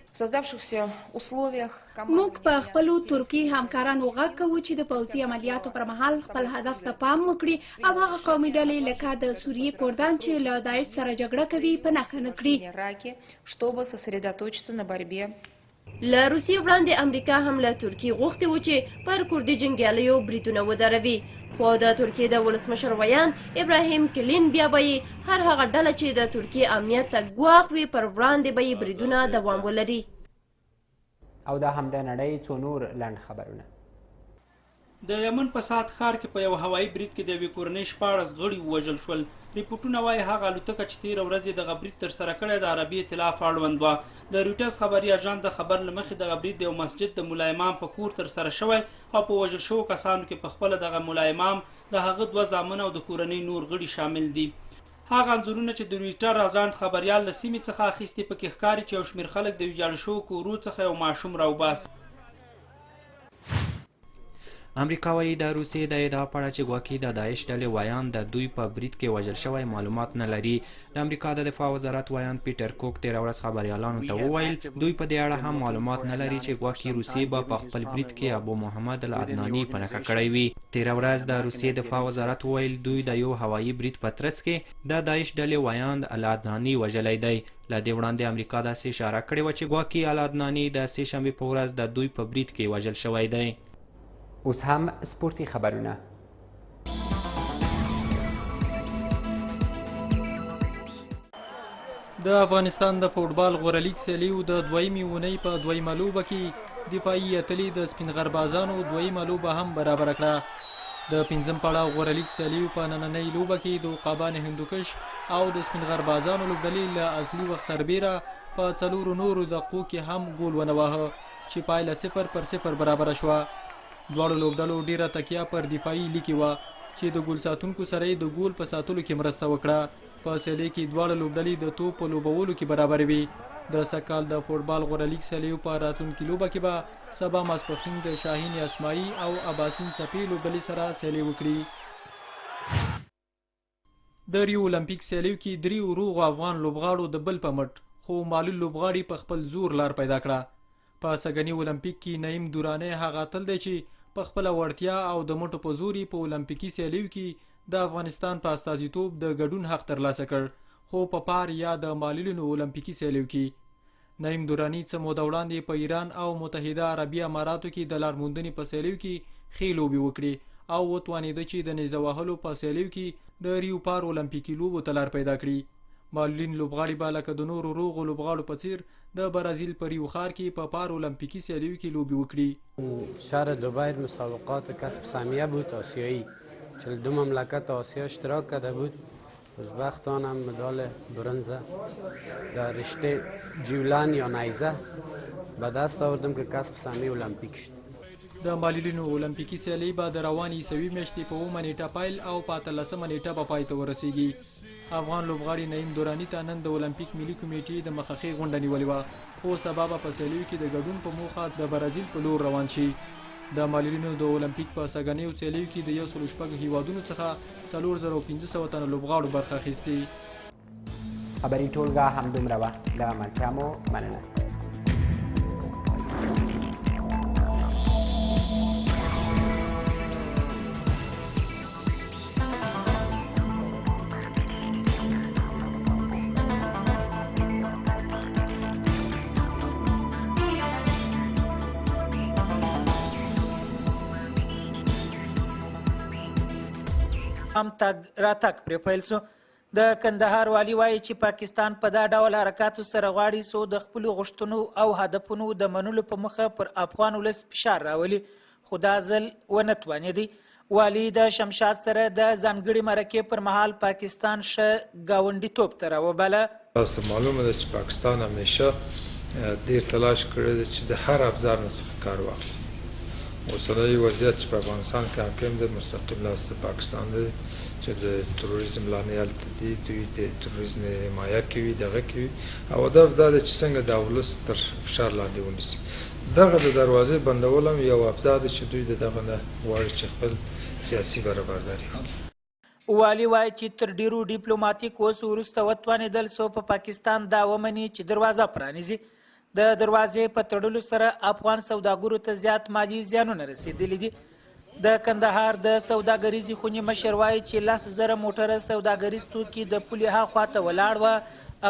موږ په خپلو ترکي همکارانو غږ کوو چې د پوځي عملیاتو پر مهال خپل هدف ته پام وکړي او هغه قومي ډلې لکه د سوریې کردان چې له داعش سره جګړه کوي په نښه نه کړي. له روسیې وړاندې امریکا هم له ترکیې غوښتي و چې پر کردي جنګیالیو بریدونه ودروي، خو د ترکیې د ولسمشر ویان ابراهیم کلین بیا به یې هر هغه ډله چې د ترکیې امنیت ته ګواښ وي پر وړاندې به یې بریدونه دوام ولري. او دا هم د نړۍ څو نور لنډ خبرونه. د یمن په سعد ښار کې په یو هوایي برید کې د یوې کورنۍ 14 غړي ووژل شول. ریپورټونه وایي هغه الوتکه چې تېره ورځ یې دغه برید ترسره کړی د عربي ائتلاف اړوند وه. د رویټرز خبري اژانس د خبر له مخې دغه برید د یو مسجد د ملا امام په کور ترسره شوی او په وژل شوو کسانو کې په خپله دغه ملا امام د هغه 2 زامن او د کورنۍ نور غړي شامل دي. هغه انځورونه چې د رویټر اژانس خبریال له سیمې څخه اخیستي پکې ښکاري چې یو شمېر خلک د ویجاړ شوو کورو څخه یو ماشوم راوباسي. امریکا وایي د روسیې د ادعا په اړه چې ګواکې د داعش ډلې وایان د دوی په برید کې وژل شوی معلومات نه لري. د امریکا د دفاع وزارت وایان پیټر کوک تېره ورځ خبریالانو ته وویل دوی په دې اړه هم معلومات نه لري چې ګواکې روسیې به په خپل برید کې ابو محمد العدناني په نښه کړی وي. تېره ورځ د روسیې دفاع وزارت وویل دوی د یو هوایي برید په ترڅ کې د داعش ډلې وایان العدناني وژلی دی. له دې وړاندې امریکا داسې اشاره کړې وه چې ګواکې العدناني د سې شنبې په ورځ د دوی په برید کې وژل شوی دی. اوس هم سپورتي خبرونه. د افغانستان د فوټبال غوره لیګ سیالیو د دویمې اونۍ په دویمه لوبه کې دفاعي اتلې د سپین غربازانو دویمه لوبه هم برابره کړه. د 5م پړاو غوره لیګ سیالیو په نننۍ لوبه کې د عقابان هندوکش او د سپین غربازانو لوبډلې له اصلي وخت سربیره په 4 نورو دقیقو کې هم ګول ونه واهه چې پایله 0-0 برابره شوه. دواړو لوبډلو ډیره تکیه پر دفاعي لیکې وه چې د ګول ساتونکو سره یې د ګول په ساتلو کې مرسته وکړه. په سیالۍ کې دواړه لوبډلې د توپ په لوبولو کې برابرې وي. د سږکال د فوټبال غوره لیګ سیالیو په راتلونکي لوبه کې به سبا ماسپښین د شاهین اسماعي او اباسین څپې لوبډلې سره سیالۍ وکړي. د ریو اولمپیک سیالیو کې 3 روغ افغان لوبغاړو د بل په مټ خو معلول لوبغاړي په خپل زور لار پیدا کړه. په سږني اولمپیک کې نعیم دورانی هغه اتل دی چې په خپله وړتیا او د مټو په زور په اولمپیکي سیالیو کې د افغانستان په استازیتوب د ګډون حق ترلاسه کړ، خو په پار یا د معلولینو اولمپیکي سیالیو کې. نعیم دورانی څه موده وړاندې په ایران او متحده عربي اماراتو کې د لارموندنې په سیالیو کې ښې لوبې وکړې او وتوانېده چې د نیزه وهلو په سیالیو کې د ریو پار اولمپیکي لوبو ته لار پیدا کړي. معلولین لوبغاړي به لکه د نورو روغو لوبغاړو په څیر د برازیل په ریو ښار کې په پار اولمپیکي سیالیو کې لوبې وکړي. شهر دبی مسابقات کسب سهمیه بود آسیایی 42 مملکت آسیا اشتراک کرده بود. خوشبختانم مدال برنز در رشته جیولن یا نیزه به دست آوردم که کسب سهمیه المپیک شد. د معلولینو اولمپیکي سیالۍ به د روانې عیسوي میاشتې په 9 نیټه پیل او په 13 نیټه به پای ته ورسیږي. افغان لوبغاړي نعیم دورانی ته نن د اولمپیک ملي کمیټې د مخخې غونډه نیولې وه، خو سبا به په سیالیو کې د ګډون په موخه د برازیل په لور روان شي. د معلولینو د اولمپیک په سږنیو سیالیو کې د 106 هیوادونو څخه 4500 تنه لوبغاړو برخه اخیستې. خبري ټولګه همدومره وه. له ملتیا مو مننه. هم تګ راتګ پرې پیل سو. د کندهار والي وایي چې پاکستان په دا ډول حرکاتو سره غواړي څو د خپلو غوښتنو او هدفونو د منلو په مخه پر افغان ولس فشار راولي، خو دا ځل ونه توانېدی. والي د شمشاد سره د ځانګړي مرکې پر مهال پاکستان ښه ګاونډیتوب ته راوباله. تاسو معلومه ده چې پاکستان همیشه ډېر تلاش کړی دی چې د هر ابزار نه څخه کار واخلي. اوسنی وضعیت چې په افغانستان کې حاکم دی مستقیم لاس د پاکستان دی چې د تروریزم لانې هلته دي، دوی د تروریزم حمایه کوي، دغه کوي، او هدف دا دی چې څنګه د ولس تر فشار لاندې ونیسي. دغه د دروازې بندول هم یو ابزار دی چې دوی د دغه نه غواړي چې خپل سیاسي برابرداري وکړي. والي وایي چې تر ډیرو ډیپلوماټیک اوس وروسته وتوانېدل څو په پاکستان دا ومني چې دروازه پرانیزي. د دروازې په تړلو سره افغان سوداګرو ته زیات مالي زیانونه رسېدلي دي. د کندهار د سوداګریزې خونې مشر وایي چې 10,000 موټره سوداګریز توکي د پولې هاخوا ته ولاړ وه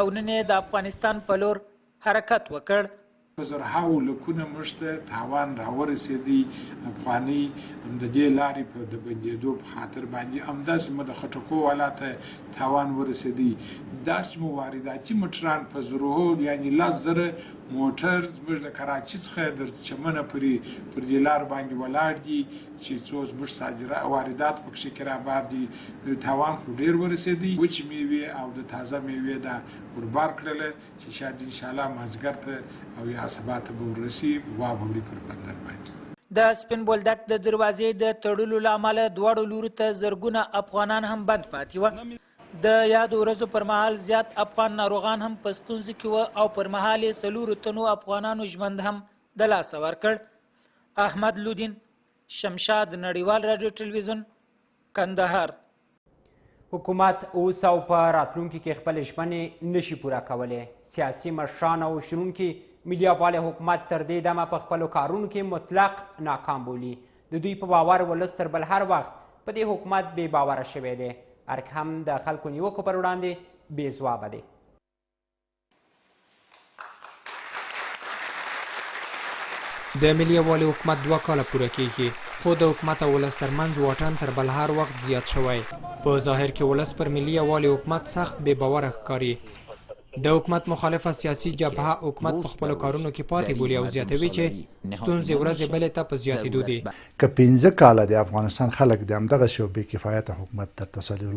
او نن یې د افغانستان په لور حرکت وکړ. په زرهاو لکونه موږ ته تاوان راورسېدی. افغانۍ د دې لارې په د بندېدو په خاطر باندې همداسې مو د خټکو والا ته تاوان ورسېدی. داسې مو وارداتي موټران په زرهو یعنې 10,000 موټر زموږ د کراچي څخه در چمنه پورې پر دې لار باندې ولاړ دي چې څو زموږ واردات پکښې کې رابار دي. تاوان خو ډېر ورسېدی. وچې میوې او د تازه میوې دا وربار کړله چې شاید انشاءالله مازدیګر ته او یا سبا ته به ورسي واوړي پر بندر باندې. د سپین بولدک د دروازې د تړلو له امله دواړو لورو ته زرګونه افغانان هم بند پاتې وه. د یادو ورځو پر مهال زیات افغان ناروغان هم په ستونزو کې وه او پر مهال یې 4 تنو افغانانو ژوند هم د لاسه ورکړ. احمد لودین، شمشاد نړیوال راډیو ټلویزیون، کندهار. حکومت اوس او په راتلونکي کې خپلې ژمنې نشي پوره کولی. سیاسي مشران او شنونکي ملي افغان حکومت تر دې دمه په خپلو کارونو کې مطلق ناکام بولي. د دوی په باور ولس تر بل هر وخت په دې حکومت بې باوره شوی دی. ارګ هم د خلکو نیوکو پر وړاندې بې ځوابه دی. د ملي یووالي حکومت 2 کاله پوره کیږي، خو د حکومت او ولس ترمنځ واټن تر بل هر وخت زیات شوی. په ظاهر کې ولس پر ملي یووالي حکومت سخت بې باوره ښکاري. د حکومت مخالفه سیاسي جبهه حکومت په خپلو کارونو کې پاتې بولي او زیاتوي چې ستونزې ورځې بلې ته په زیاتېدو دي. که 15 کاله د افغانستان خلک د همدغسې یو بې کفایته حکومت تر تسلط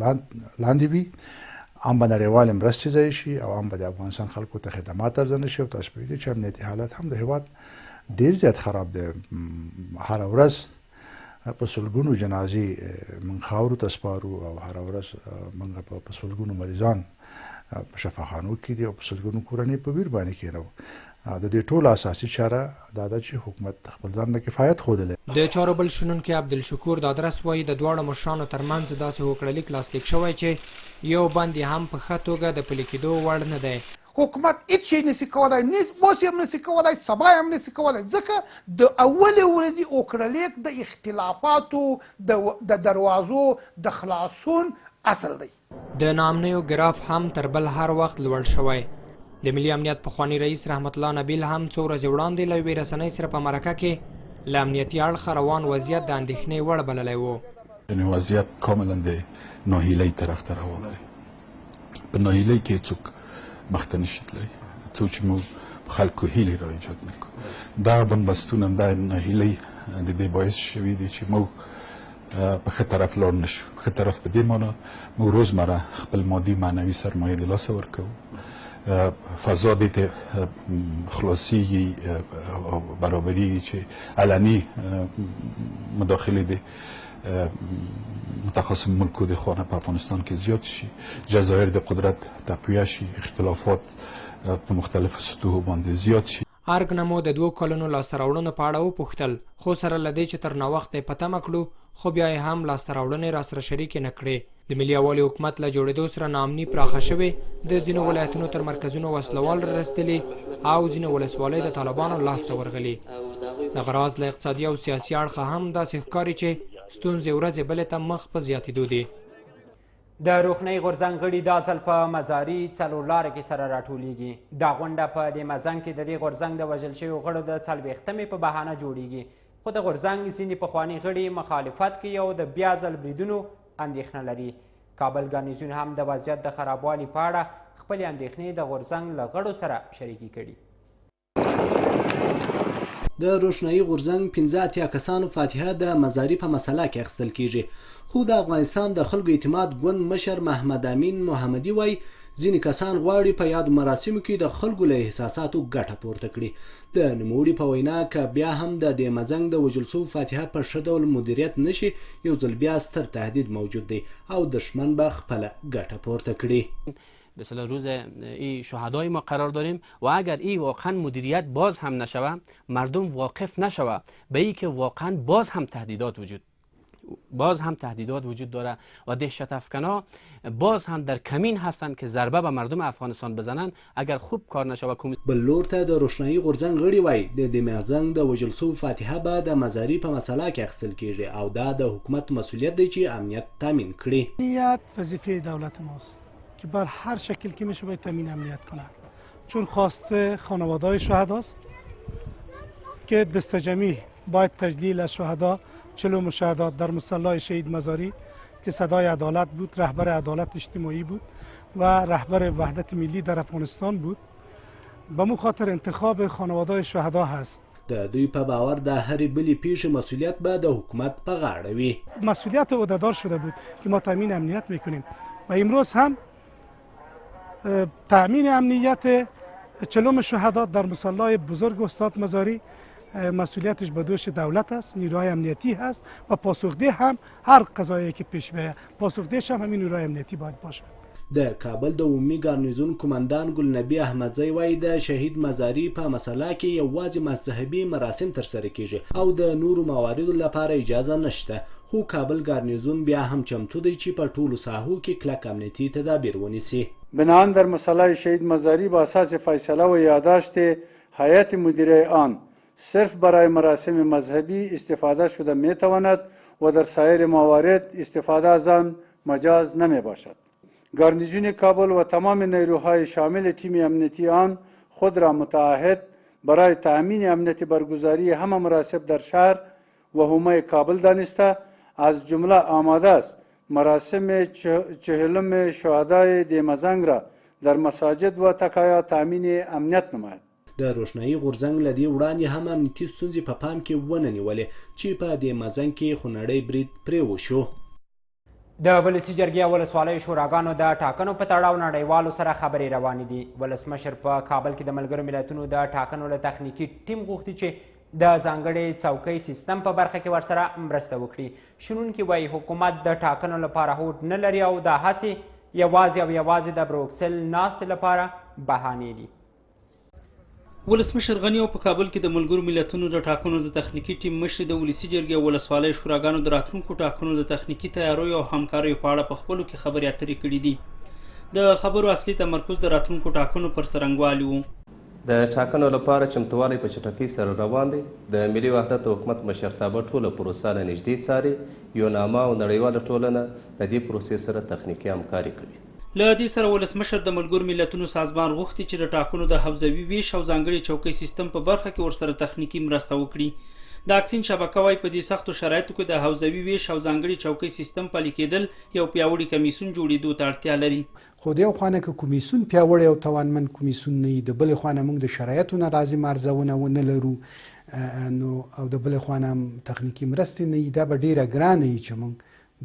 لاندې وي، هم به نړیوالې مرستې ضایع شي او هم به د افغانستان خلکو ته خدمات ارزانه شي. او تاسو پوهېږئ چې امنیتي حالت هم د هېواد ډېر زیات خراب دی. هره ورځ په سلګونو جنازې موږ خاورو ته سپارو او هره ورځ موږ په سلګونو مریضان په شفاخانو کې دي او په سلګونو کورنۍ په ویر باندې کېنو. د دې ټولو اساسي چاره دا ده چې حکومت خپل ځان نه کفایت ښودلی. د چارو بل شنونکی عبدالشکور دادرس وایي د دواړو مشرانو ترمنځ داسې هوکړلیک لاسلیک شوی چې یو بند یې هم په ښه توګه د پلي کېدو وړ نه دی. حکومت هیڅ شی نشي کولای، اوس هم نشي کولای، سبا هم نشي کولای، ځکه د اولې ورځې هوکړلیک د اختلافاتو د دروازو د خلاصون اصل دی. د ناامنیو ګراف هم تر بل هر وخت لوړ شوی. د ملي امنیت پخوانی رئیس رحمت الله نبیل هم څو ورځې وړاندې له یوې رسنۍ سره په مرکه کې له امنیتي اړخه روان وضعیت د اندېښنې وړ بللی و. یعنې وضعیت کاملا د ناهیلۍ طرف ته روان دی. په ناهیلۍ کې څوک مخته نشي تللی، څو چې موږ په خلکو هیلې را ایجاد نه کړو. دغه بنبستونه هم د ناهیلۍ د دې باعث شوي دي چې موږ په ښه طرف لاړ نه شو. ښه طرف په دې معنا موږ روزمره خپل مادي معنوي سرمایه د لاسه ورکوو، فضا دې ته خلاصېږي او برابرېږي چې علني مداخلې د متخاصم ملکو د خوا نه په افغانستان کې زیات شي، جزایر د قدرت تقویه شي، اختلافات په مختلفو سطحو باندې زیات شي. ارګ نه مو د 2 کلونو لاسته راوړنو په اړه وپوښتل، خو سره له دې چې تر ناوخته یې په تمه کړو، خو بیا یې هم لاسته راوړنې راسره شریکې نه کړې. د ملي یووالي حکومت له جوړېدو سره ناامني پراخه شوې، د ځینو ولایتونو تر مرکزونو وسلوال رارسېدلي او ځینې ولسوالۍ د طالبانو لاسته ورغلي. دغه راز له اقتصادي او سیاسي اړخه هم داسې ښکاري چې ستونزې ورځې بلې ته مخ په زیاتېدو دي. د روښنۍ غورځنګ غړي دا ځل په مزاري څلورلارې کې سره راټولیږي. دا غونډه په دې مزنګ کې د دې غورځنګ د وژل شویو غړو د 40مې په بهانه جوړیږي، خو د غورځنګ ځینې پخواني غړي مخالفت کوي او د بیا ځل بریدونو اندېښنه لري. کابل ګارنیزون هم د وضعیت د خرابوالي په اړه خپلې اندېښنې د غورځنګ له غړو سره شریکې کړي. د روښنايي غورځنګ 15 کسانو فاتحه د مزاري په مسله کې اخیستل کیږي، خو د افغانستان د خلکو اعتماد ګوند مشر محمد امین محمدي وایي ځینې کسان غواړي په یادو مراسمو کې د خلکو له احساساتو ګټه پورته کړي. د نوموړي په وینا که بیا هم د دې مزنګ د وژل شوو فاتحه په ښه ډول مدیریت نشي، یو ځل بیا ستر تهدید موجود دی او دشمن به خپله ګټه پورته کړي. مثلا روز این شهدای ما قرار داریم و اگر این واقعا مدیریت باز هم نشوه، مردم واقف نشوه به این که واقعا باز هم تهدیدات وجود داره و دهشت افکنا باز هم در کمین هستند که ضربه به مردم افغانستان بزنن اگر خوب کار نشوه. بل لور ته د روښنايي غورځنګ غړي وایي د دې مزنګ د وژل شوو فاتحه به د مزاري په مسله کې اخیستل کیږي او دا د حکومت مسئولیت دی چې امنیت تامین کړي. امنیت وظیفه دولت ماست که بر هر شکل که میشه باید تامین امنیت کنه، چون خواسته خانواده‌های شهداست که دست جمعی باید تجلیل از شهدا 40 مشاهدات در مصلی شهید مزاری که صدای عدالت بود، رهبر عدالت اجتماعی بود و رهبر وحدت ملی در افغانستان بود. به مو خاطر انتخاب خانواده شهدا هست. د دوی په باور د هرې بلې پیښې مسئولیت به د حکومت په غاړه وي. مسئولیت عهدهدار شده بود که ما تامین امنیت میکنیم و امروز هم تامین امنیت 40 شهدات در مصلی بزرگ استاد مزاری مسئولیتش به دوش دولت است، نیروهای امنیتی هست و پاسخده هم هر قضایی که پیش بیاید پاسخدهش هم همین نیروهای امنیتی باید باشه. د کابل د عمومي ګارنیزون قومندان ګلنبي احمدزی وایي د شهید مزاري په مسله کې یوازې مذهبي مراسم ترسره کیږي او د نورو مواردو لپاره اجازه نشته، خو کابل ګارنیزون بیا هم چمتو دی چې په ټولو ساحو کې کلک امنیتي تدابیر ونیسي. بناهن در مسئله شهید مزاری با اساس فیصله و یادداشت هیئت مدیره آن صرف برای مراسم مذهبی استفاده شده می تواند و در سایر موارد استفاده از آن مجاز نمی باشد. گارنیزون کابل و تمام نیروهای شامل تیم امنیتی آن خود را متعهد برای تأمین امنیت برگزاری همه مراسم در شهر و حومه کابل دانسته، از جمله آماده است مراسم 40 شهدای دیمزنگ را در مساجد و تکایا تامین امنیت نماید. د روشنايي غورځنګ له دې وړاندې هم امنیتي ستونزې په پام کې ونه نیولې چې په دې مزن کې خونړی برید پرې وشو. د ولسي جرګې او ولسوالیو شوراګانو د ټاکنو په تړاو نړیوالو سره خبرې روانې دي. ولسمشر په کابل کې د ملګرو ملتونو د ټاکنو له تخنیکي ټیم غوښتي چې د ځانګړې څوکۍ سیستم په برخه کې ورسره مرسته وکړي. شنونکي وایي حکومت د ټاکنو لپاره هوډ نه لري او دا هڅې یوازې د بروکسل ناستې لپاره بهانې دي. ولسمشر غني په کابل کې د ملګرو ملتونو د ټاکنو د تخنیکي ټیم مشر د ولسي جرګې او ولسوالیو شوراګانو د راتلونکو ټاکنو د تخنیکي تیاریو او همکاریو په اړه په خپلو کې خبرې اترې کړې دي. د خبرو اصلي تمرکز د راتلونکو ټاکنو پر څرنګوالي و. د ټاکنو لپاره چمتووالی په چټکۍ سره روان دی. د ملي وحدت حکومت مشرتابه ټوله پروسه له نږدې څاري. یوناما او نړیواله ټولنه د دې پروسې سره تخنیکي همکاري کوي. له دې سره ولسمشر د ملګرو ملتونو سازمان غوښتي چې د ټاکنو د حوزوي ویش او ځانګړي چوکۍ سیستم په برخه کې ورسره تخنیکي مرسته وکړي. د اکسین شبکه وايي په دې سختو شرایطو کې د حوزوي ویش او ځانګړي چوکۍ سیستم پلي کېدل یو پیاوړي کمیسیون جوړېدو ته اړتیا لري. خو د یو خوا که کمیسیون پیاوړی او توانمند کمیسیون نه وي، د بلې خوا نه موږ د شرایطو نه لازم ارزونه ونه لرو نو او د بلې خوا نه هم تخنیکي مرستې نه وي، دا به ډېره ګرانه وي چې موږ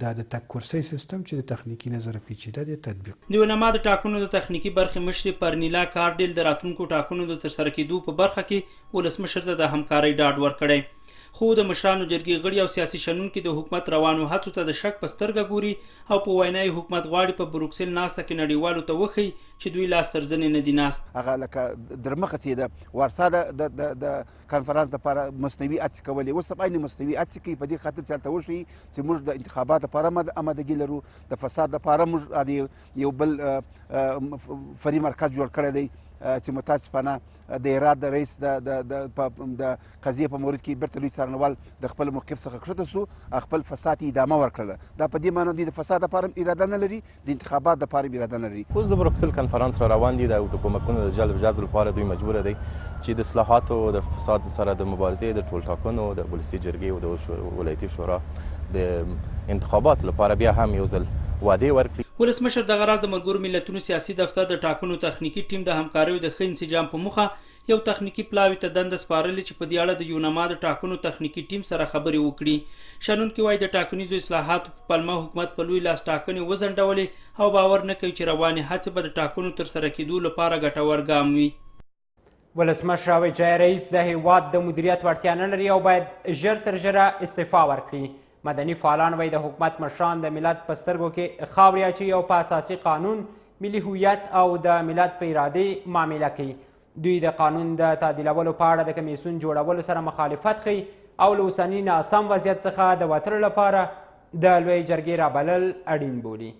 دا د تک کرسۍ سیستم چې د تخنیکي نظره پیچیده دی تطبیق. د یوناما د ټاکنو د تخنیکي برخې مشرې پرنیلا کارډیل د راتلونکو ټاکنو د ترسره کېدو په برخه کې ولسمشر ته د همکارۍ ډاډ ورکړی. خو د مشرانو جرګې غړي او سیاسي شنونکي د حکومت روانو هڅو ته د شک په سترګه ګوري او په وینای حکومت غواړي په بروکسل ناسته کې نړیوالو ته وښیي چې دوی لاس تر زنې نه دي ناست. هغه لکه درمخه چې د وارسا د کنفرانس لپاره مصنوعي هڅې کولې، اوس هم عیني مصنوعي هڅې کوي په دې خاطر چې هلته وښیي چې موږ د انتخاباتو لپاره آمادګي لرو، د فساد لپاره موږ یو بل فري مرکز جوړ کړی دی چې متاسفانه د هرات د رئیس د قضیې په مورد کې بیرته لوی څارنوال د خپل موقف څخه کښته سو، خپل فساد ادامه ورکړله. دا په دې معنی دی د فساد لپاره اراده نه لري، د انتخابات لپاره اراده نه لري. اوس د بروکسل کنفرانس را روان دي د کومکونو د جلب جذب لپاره دوی مجبوره دی چې د اصلاحاتو د فساد سره د مبارزې د ټول ټاکنو د ولسي جرګې او د ولایتي شورا د انتخابات لپاره بیا هم یو ځل وعدې ورکړي. ولسمشر دغه راز د ملګرو ملتونو سیاسي دفتر د ټاکنو تخنیکي ټیم د همکاریو د ښه انسجام په موخه یو تخنیکي پلاوي ته دنده سپارلې چې په دې اړه د یوناما د ټاکنو تخنیکي ټیم سره خبرې وکړي. شنونکي وایي د ټاکنیزو اصلاحاتو په پلمه حکومت په لوی لاس ټاکنې وځنډولې او باور نه کوي چې روانې هڅې به د ټاکنو ترسره کېدو لپاره ګټور ګام وي. ولسمشر او اجرایي رئیس د هیواد د مدیریت وړتیا نه لري او باید ژر تر ژره استعفا ورکړي. مدني فعالان وایي د حکومت مشران د ملت په سترګو کې خاورې اچوي او په اساسي قانون، ملي هویت او د ملت په ارادې معامله کوي. دوی د قانون د تعدیلولو په اړه د کمیسیون جوړولو سره مخالفت ښیي او له اوسني ناسم وضعیت څخه د وتلو لپاره د لویې جرګې رابلل اړین بولي.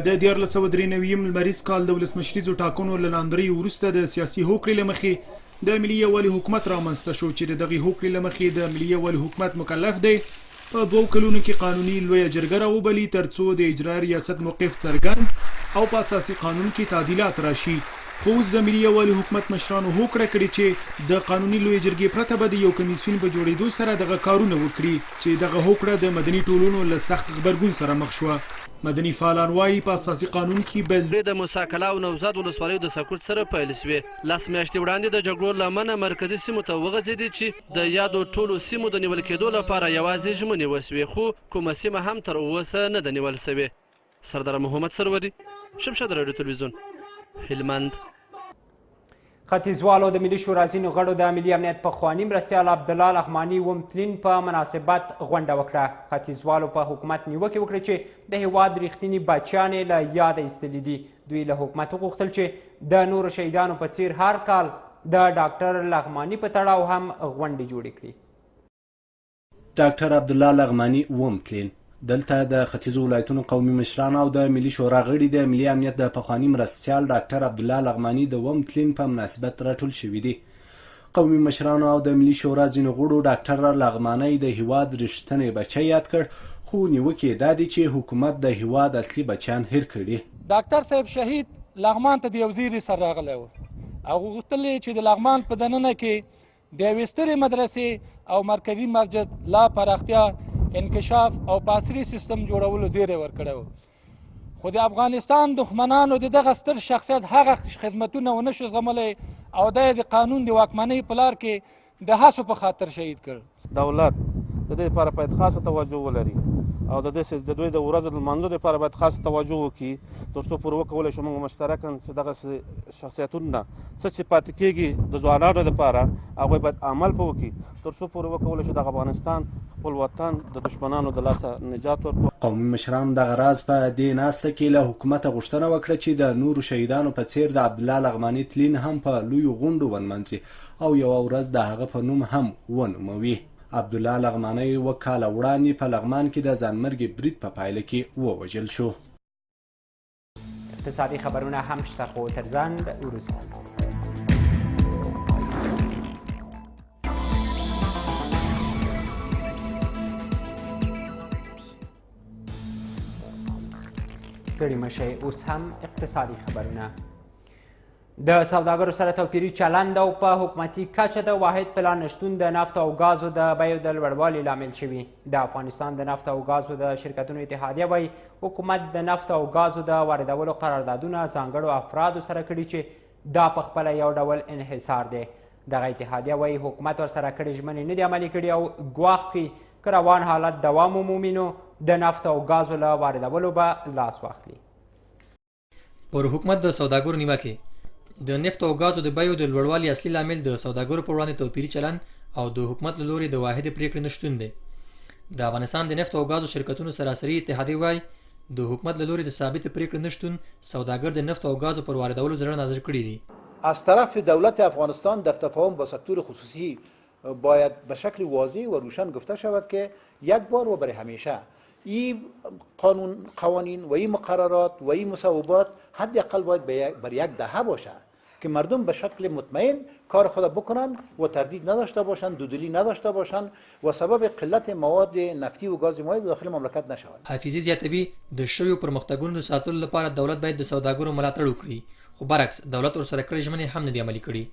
د 1993 لمریز کال د ولسمشریزو ټاکنو له لاندرۍ وروسته د سیاسي هوکړې له مخې د ملي یووالي حکومت رامنځته شو چې د دغې هوکړې له مخې د ملي یووالي حکومت مکلف دی په 2 کلونو کې قانوني لویه جرګه راوبلي ترڅو د اجرایي ریاست موقف څرګند او په اساسي قانون کې تعدیلات راشي. خو اوس د ملي یووالي حکومت مشرانو هوکړه کړې چې د قانوني لویې جرګې پرته به د یو کمیسیون په جوړېدو سره دغه کارونه وکړي چې دغه هوکړه د مدني ټولنو له سخت غبرګون سره مخ شوه. مدني فعالان وایي په اساسي قانون کې بدلون د موسی کلا او نوزاد ولسوالیو د سقوط سره پیل شوې. لس میاشتې وړاندې د جګړو له امله مرکزي سیمو ته وغځېدې چې د یادو ټولو سیمو د نیول کېدو لپاره یوازې ژمنې وسوې، خو کومه سیمه هم تر اوسه نه ده نیول سوې. سردار محمد سروري، شمشاد راډیو تلویزیون، هلمند. ختیځوالو د ملي شورا ځینو غړو د ملي امنیت پخواني مرستیال عبدالله لغماني ومتلین په مناسبت غونډه وکړه. ختیځوالو په حکومت نیوکې وکړې چې د هیواد ریښتیني بچیان یې له یاده ایستلي دي. دوی له حکومت وغوښتل چې د نورو شهیدانو په څیر هر کال د ډاکټر لغماني په تړاو هم غونډې جوړې کړي. ډاکټر عبدالله لغماني ومتلین دلته د ختیځو ولایتونو قومي مشران او د ملي شورا غړي د ملي امنیت د پخواني مرستیال ډاکټر عبدالله لغماني د ومتلین په مناسبت راټول شوي دي. قومي مشرانو او د ملي شورا ځینو غړو ډاکټر لغماني د هیواد رښتینی بچی یاد کړ، خو نیوکې دا دي چې حکومت د هیواد اصلي بچیان هیر کړي. ډاکټر صاحب شهید لغمان ته د یو زیري سر راغلی و او غوښتل چې د لغمان په دننه کې د یوې سترې مدرسې او مرکزي مسجد لا پراختیا، انکشاف او په عصري سیستم جوړولو زیری ورکړی و. خو د افغانستان دښمنانو د دغه ستر شخصیت هغه خدمتونه ونه شو زغملی او دا یې د قانون د واکمنۍ په لار کې د هڅو په خاطر شهید کړ. دولت د دې لپاره باید خاصه توجه ولري او د دوی د ورځو د لمانځلو لپاره باید خاصه توجه وکړي تر څو پورې وکولی شو موږ مشترکاً چې دغه شخصیتونه څه چې پاتې کېږي د ځوانانو لپاره هغوی باید عمل په وکړي تر څو پورې وکولی شو دغه افغانستان خپل وطن د دښمنانو د لاسه نجات ورکړو. قومي مشرانو دغه راز په دې ناسته کې له حکومته غوښتنه وکړه چې د نورو شهیدانو په څیر د عبدالله لغماني تلین هم په لویو غونډو ونمنځي او یوه ورځ د هغه په نوم هم ونوموي. عبدالله لغمانی 2 کاله وړاندې په لغمان کې د ځانمرګي برید په پایله کې ووژل شو. اقتصادي خبرونه هم شته خو تر ځنډ وروسته. ستړي مه شئ، اوس هم اقتصادي خبرونه. د سوداګرو سره توپیري چلند او په حکومتي کچه د واحد پلان نشتون د نفت او ګازو د بیو د لوړوالي لامل شوي. د افغانستان د نفت او ګازو د شرکتونو اتحادیه وایي حکومت د نفت او ګازو د واردولو قراردادونه ځانګړو افرادو سره کړي چې دا په خپله یو ډول انحصار دی. دغه اتحادیه وایي حکومت ورسره کړي ژمنې نه دي عملي کړي او ګواښ کوي که روان حالت دوام ومومي نو د نفت او ګازو له واردولو به لاس واخلي. پر حکومت د سوداګرو نیوکې د نفت او ګازو د بیو د لوړوالي اصلي لامل د سوداګرو پر وړاندې توپیري چلند او د حکومت له لوري د واحدې پریکړې نشتون دی. د افغانستان د نفت او ګازو شرکتونو سراسري اتحادیې وایي د حکومت له لوري د ثابتې پریکړې نشتون سوداګر د نفت او ګازو پر واردولو زړه نازل کړي دي. از طرف دولت افغانستان در تفاهم با سکتور خصوصی باید به شکل واضح و روشن گفته شود که یک بار و برای همیشه این قوانین و این مقررات و این مصوبات حداقل باید بر یک دهه باشه که مردم به شکل مطمئن کار خود بکنن و تردید نداشته باشند، دودلی نداشته باشند و سبب قلت مواد نفتی و گاز مایع داخل مملکت نشود. حافظی زیاتوي د شویو پرمختګونو د ساتلو لپاره دولت باید د سوداګرو ملاتړ وکړي، خو برعکس دولت ورسره کړې ژمنې هم نه دي عملي کړي.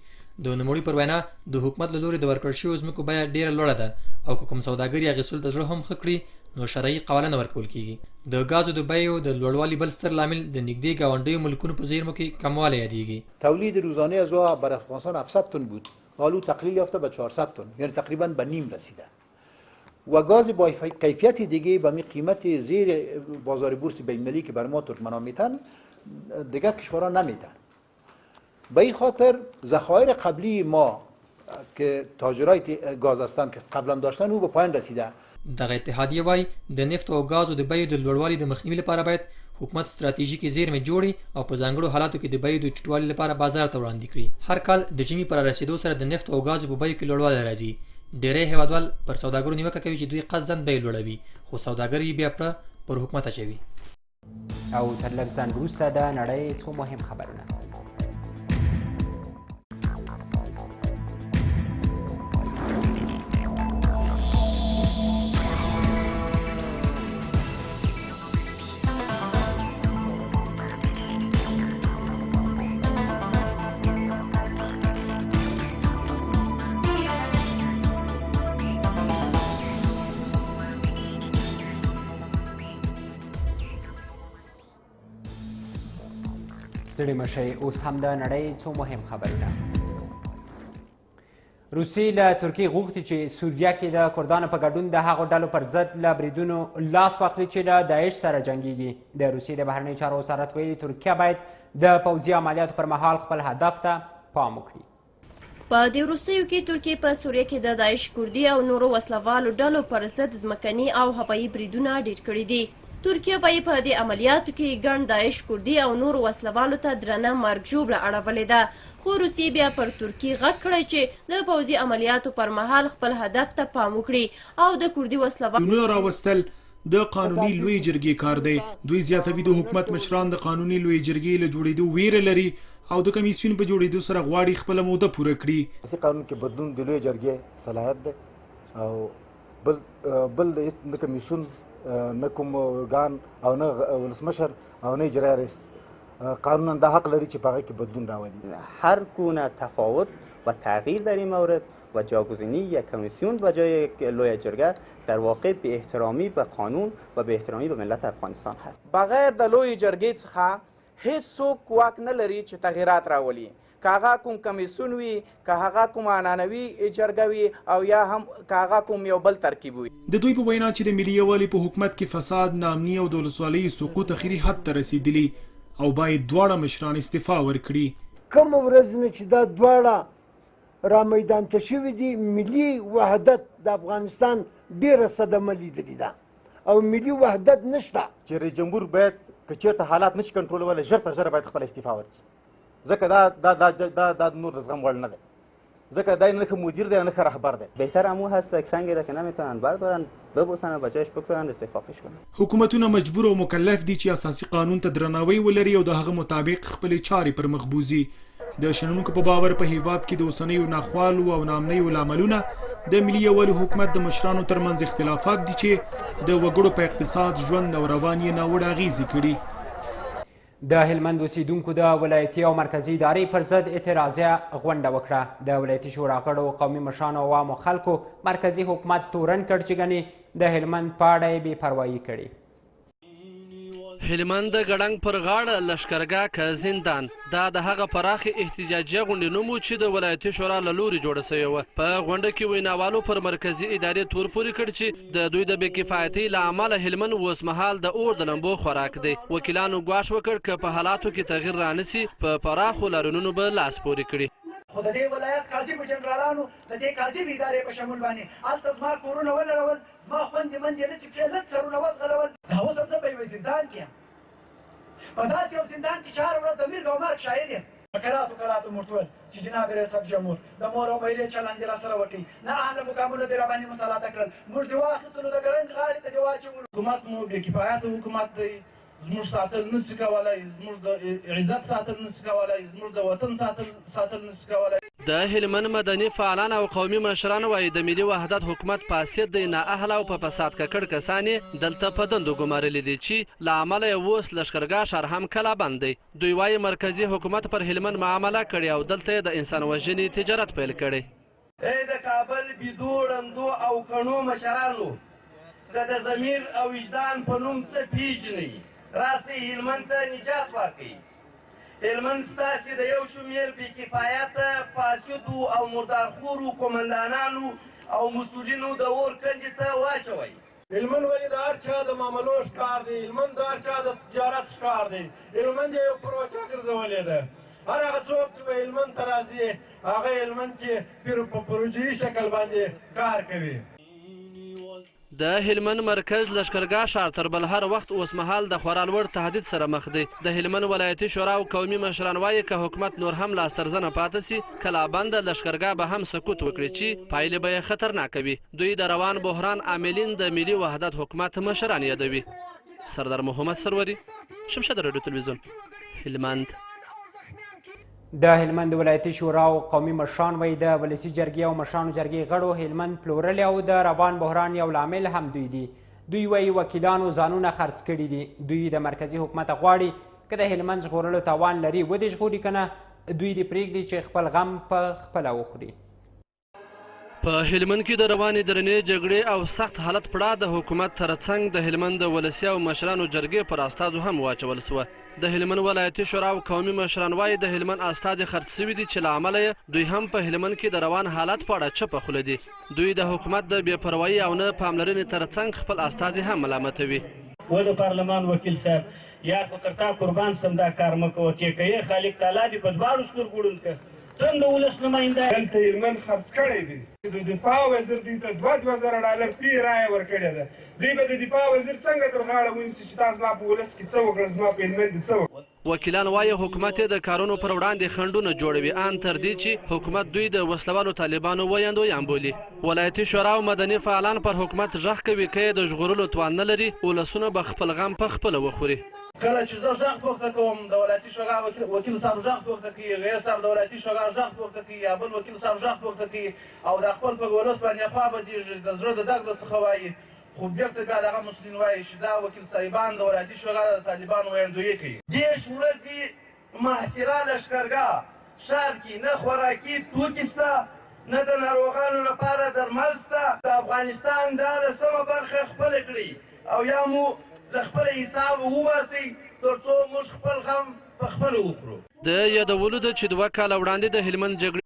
د نوموړي پر وینا د حکومت له لوري د ورکړل شویو ځمکو بیه ډیره لوړه ده او که کوم سوداګر یې اخیستلو ته زړه هم ښه کړي نو شرعي قوانه نه ورکول کیږي. د ګازو د بیو د لوړوالي بل ستر لامل د نږدې ګاونډیو ملکونو په زیرمو کې کموالی یادیږي. تولید روزانه از بر افغانستان 700 تن بود، حالا تقلیل یافته به 400 تن، یعنی تقریبا به نیم رسیده. و گاز با کیفیت دیگه به می قیمت زیر بازار بورس بین‌المللی که بر ما ترکمنان میتن دیگه کشورها نمیتن. به این خاطر ذخایر قبلی ما که تاجرای گاز هستند که قبلا داشتن او به پایان رسیده. دغه اتحادیه وایي د نفت او ګازو د بیو د لوړوالي د مخنیوي لپاره باید حکومت ستراتیژیکې زیرمې جوړي او په ځانګړو حالاتو کې د بیو د ټیټوالي لپاره بازار ته وړاندې کړي. هر کال د ژمي پر رسیدو سره د نفت او ګازو په بیو کې لوړوالی راځي. ډېری هیوادوال پر سوداګرو نیوکه کوي چې دوی قصداً بیې لوړوي خو سوداګر یې بیا پر حکومت اچوي. او تر لږ ځنډ وروسته د نړۍ څو مهم خبرونه. ستړي مه شئ، اوس هم د نړۍ څو مهم خبرونه. روسیې له ترکیې غوښتي چې سوریه کې د کردانو په ګډون د هغو ډلو پر ضد له بریدونو لاس واخلي چې له داعش سره جنګیږي. د روسیې د بهرنیو چارو وزارت ویلي ترکیه باید د پوځي عملیاتو پر مهال خپل هدف ته پام وکړي. په دې وروستیو کې ترکیې په سوریه کې د داعش کردي او نورو وسلوالو ډلو پر ضد ځمکني او هوایي بریدونه ډېر کړي دي. ترکیه به یې په دې عملیاتو کې ګڼ داعش کردي او نورو وسلوالو ته درنه مرګ ژوبله اړولې ده، خو روسیې بیا پر ترکیې غږ کړی چې د پوځي عملیاتو پر مهال خپل هدف ته پام وکړي او د کردي وسلوالو راوستل د قانوني لوی جرګې کار دی. دوی زیاتوي د حکومت مشران د قانوني لوی جرګې له جوړېدو ویره لري او د کمیسیون په جوړېدو سره غواړي خپله موده پوره کړي. قانون کې بدلون د لوی جرګې صلاحیت دی او بل د کمیسیون نه کوم ارګان او نه ولسمشر او نه اجرایه رئیس قانونا دا حق لري چې په هغه کې بدلون راولي. هر گونه تفاوت و تغییر در این مورد و جاگزینی یک کمیسیون و جای لوی جرگه در واقع به احترامی به قانون و به احترامی به ملت افغانستان هست. بغیر د لوی جرګې څخه هیڅوک واک نه لري چې تغییرات راولي، که هغه کوم کمیسیون وي، که هغه کوم عنعنوي جرګه وي او یا هم که هغه کوم یو بل ترکیب وي. د دوی په وینا چې د ملي یووالي په حکومت کې فساد، ناامني او د ولسوالیو سقوط اخري حد ته رسیدلي او باید دواړه مشران استعفا ورکړي. کومه ورځ نه چې دا دواړه را میدان ته شوي دي، ملي وحدت د افغانستان ډېره صدمه لیدلې ده او ملي وحدت نشته. چې رئیس جمهور باید که چېرته حالات نشي کنټرولولی ژر تر ژره باید خپل استعفا ورکړي، ځکه دا نور د زغم وړ نه دی، ځکه دا نه ښه مدیر دی نه ښه رهبر دی. بهتر همو هست یک سنگی را که نمیتونن بردارن ببوسن و جایش بگذارن استعفاش کنن. حکومتونه مجبور او مکلف دي چې اساسي قانون ته درناوی ولري او د هغه مطابق خپلې چارې پر مخ بوځي. د شنونکو په باور په هیواد کې د اوسنیو ناخوالو او ناامنیو لاملونه د ملي یووالي حکومت د مشرانو ترمنځ اختلافات دي چې د وګړو په اقتصاد، ژوند او روان یې ناوړه اغېزې کړي. د هلمند اوسیدونکو د ولایتي او مرکزي ادارې پر ضد اعتراضیه غونډه وکړه. د ولایتي شورا غړو، قومي مشرانو او عامو خلکو مرکزي حکومت تورن کړ چې ګنې د هلمند په اړه یې بې پروایي کړې. هلمند د ګړنګ پر غاړه لښکرګاه که زندان دا د هغه پراخې احتجاجیه غونډې نوم و چې د ولایتي شورا له لورې جوړه سوې وه. په غونډه کې ویناوالو پر مرکزي ادارې تور پورې کړ چې د دوی د بې کفایتۍ له امله هلمند اوس مهال د اور د لمبو خوراک دی. وکیلانو ګواښ وکړ که په حالاتو کې تغییر رانسي په پراخو لاریونونو به لاس پورې کړي. خو د دې ولایت قاضي په جنرالانو د دې قاضي ادارې په شمول باندې هلته زما کورونه ولړول، زما خوندې مندې نه چې پښې لږ سرونه وځغلول. دا اوس هم زه په یوه زندان کې یم، په داسې یو زندان کې چې هره ورځ د مرګ او مرګ شاهد یم. کراتو مورته ویل چې جناب ریاست جمهور د مور او میرې چلند دې راسره وکړي، نه اهله مقامونه دې راباندې مسلط کړل، موږ دې واخیستلو د ګړنګ غاړې ته دې واچولو. حکومت مو بې کفایته حکومت دی، زموږ ساتل نشي کولی، زموږ د عزت ساتل نشي کولی، زموږ د وطن ساتل نشي کولی. د هلمند مدني فعالان او قومي مشران وایي د ملي وحدت حکومت فاسد دی، نااهله او په فساد ککړ کسان یې دلته په دندو ګمارلي دي چې له امله یې اوس لښکرګاه ښار هم کلا بند دی. دوی وایي مرکزي حکومت پر هلمند معامله کړې او دلته یې د انسان وژنې تجارت پیل کړی. ای د کابل بیدو ړندو او کڼو مشرانو، که د ضمیر او وجدان په نوم څه پیژنئ، راسئ هلمند ته نجات ورکړئ. هلمند ستاسې د یو شمېر بې کفایته فاسدو او مردارخورو قومندانانو او مسؤلینو د اور کندې ته واچوئ. هلمند ولې د هر چا د معاملو ښکار دی، هلمند د هر چا د تجارت ښکار دی، هلمند یې یو پروژه ګرځولې ده. هر هغه څوک چې په هلمند ته راځي هغه هلمند کې په پروژهیي شکل باندې کار کوي. د هلمند مرکز لښکرګاه ښار تر بل هر وخت اوس مهال د خورا لوړ تهدید سره مخ دی. د هلمند ولایتي شورا او قومي مشران وایي که حکومت نور هم لاسترزنه پاتې سي، کلا بنده لښکرګاه به هم سقوط وکړي چې پایلې به یې خطرناکه وي. دوی د روان بحران عاملین د ملي وحدت حکومت مشران یادوي. سردار محمد سروري، شمشاد راډیو تلویزیون، هلمند. د هلمند ولایتي شورا او قومي مشران وایي د ولسي جرګې او مشرانو جرګې غړو هلمند پلورلی او د روان بحران یو لامل هم دوی دي. دوی وایي وکیلانو ځانونه خرڅ کړي دي. دوی د مرکزي حکومت غواړي که د هلمند ژغورلو توان لري ودې ژغوري، که نه دوی دې پرېږدي چې خپل غم په خپله وخوري. په هلمند کې د روانې درنې جګړې او سخت حالت پړه د حکومت ترڅنګ د هلمند د ولسي او مشرانو جرګې پر استازو هم واچول سوه. د هلمند ولایتي شورا او قومي مشران وایي د هلمند استازي خرڅ سوي دي چې له امله یې دوی هم په هلمند کې د روان حالت په اړه چپه خوله دي. دوی د حکومت د بې پروایي او نه پاملرنې ترڅنګ خپل استازي هم ملامتوي. و د پارلمان وکیل صاحب یا خو تر تا قربان سم دا کار مه کوه، کې که یې خالق تعالی دې په دواړو سترګو ړوند کړه. څنګه ولس نماینده دلته هلمند خرڅ کړی دی، د دفاع وزیر دوی ته $2,000 فی رایه ورکړې ده. دوی به د دفاع وزیر څنګه تر غاړه ونیسي چې تاسو زما په ولس کې څه وکړه، زما په هلمند کې څه وکړه. وکیلان وایي حکومت یې د کارونو پر وړاندې خنډونه جوړوي، ان تر دې چې حکومت دوی د وسلوالو طالبانو ویاندویان بولي. ولایتي شورا او مدني فعالان پر حکومت غږ کوي که یې د ژغورلو توان نه لري ولسونه به خپل غم په خپله وخوري. کله چې زه غږ پورته کوم د ولایتي شورا وکیل صاحب غږ پورته کوي، غیر صاحب د ولایتي شورا غږ پورته کوي، یا بل وکیل صاحب غږ پورته کوي او د خپل په ولس باندې خوا بدېږي، د زړه د درد څخه وایي. خو بېرته بیا دغه مسؤلین وایي چې دا وکیل صاحبان د ولایتي شورا د طالبانو ویاندویي کوي. دېرش ورځې محاصره لښکرګاه ښار کې نه خوراکي توکي شته نه د ناروغانو لپاره درمل شته. د افغانستان دا لسمه برخه خپله کړي او یا مو له خپله حساب وباسئ تر څو موږ خپل غم په خپله وخورو. د یادولو ده چې 2 کاله وړاندې د هلمند جګړې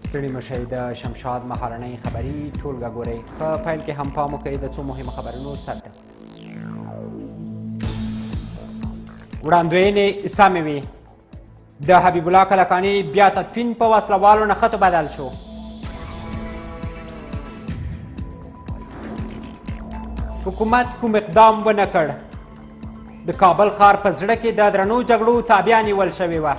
ستړي مشئ د شمشاد مهالنۍ خبري ټولګه ګورئ. په پیل کې هم پام وکړئ د څو مهمو خبرونو سرته. وړاندوینې سمې وي. د حبیب الله کلکاني بیا تدفین په وسلوالو نښتو بدل شو. حکومت کوم اقدام ونه کړ. د کابل ښار په زړه کې د درنو جګړو تابیا نیول شوې وه.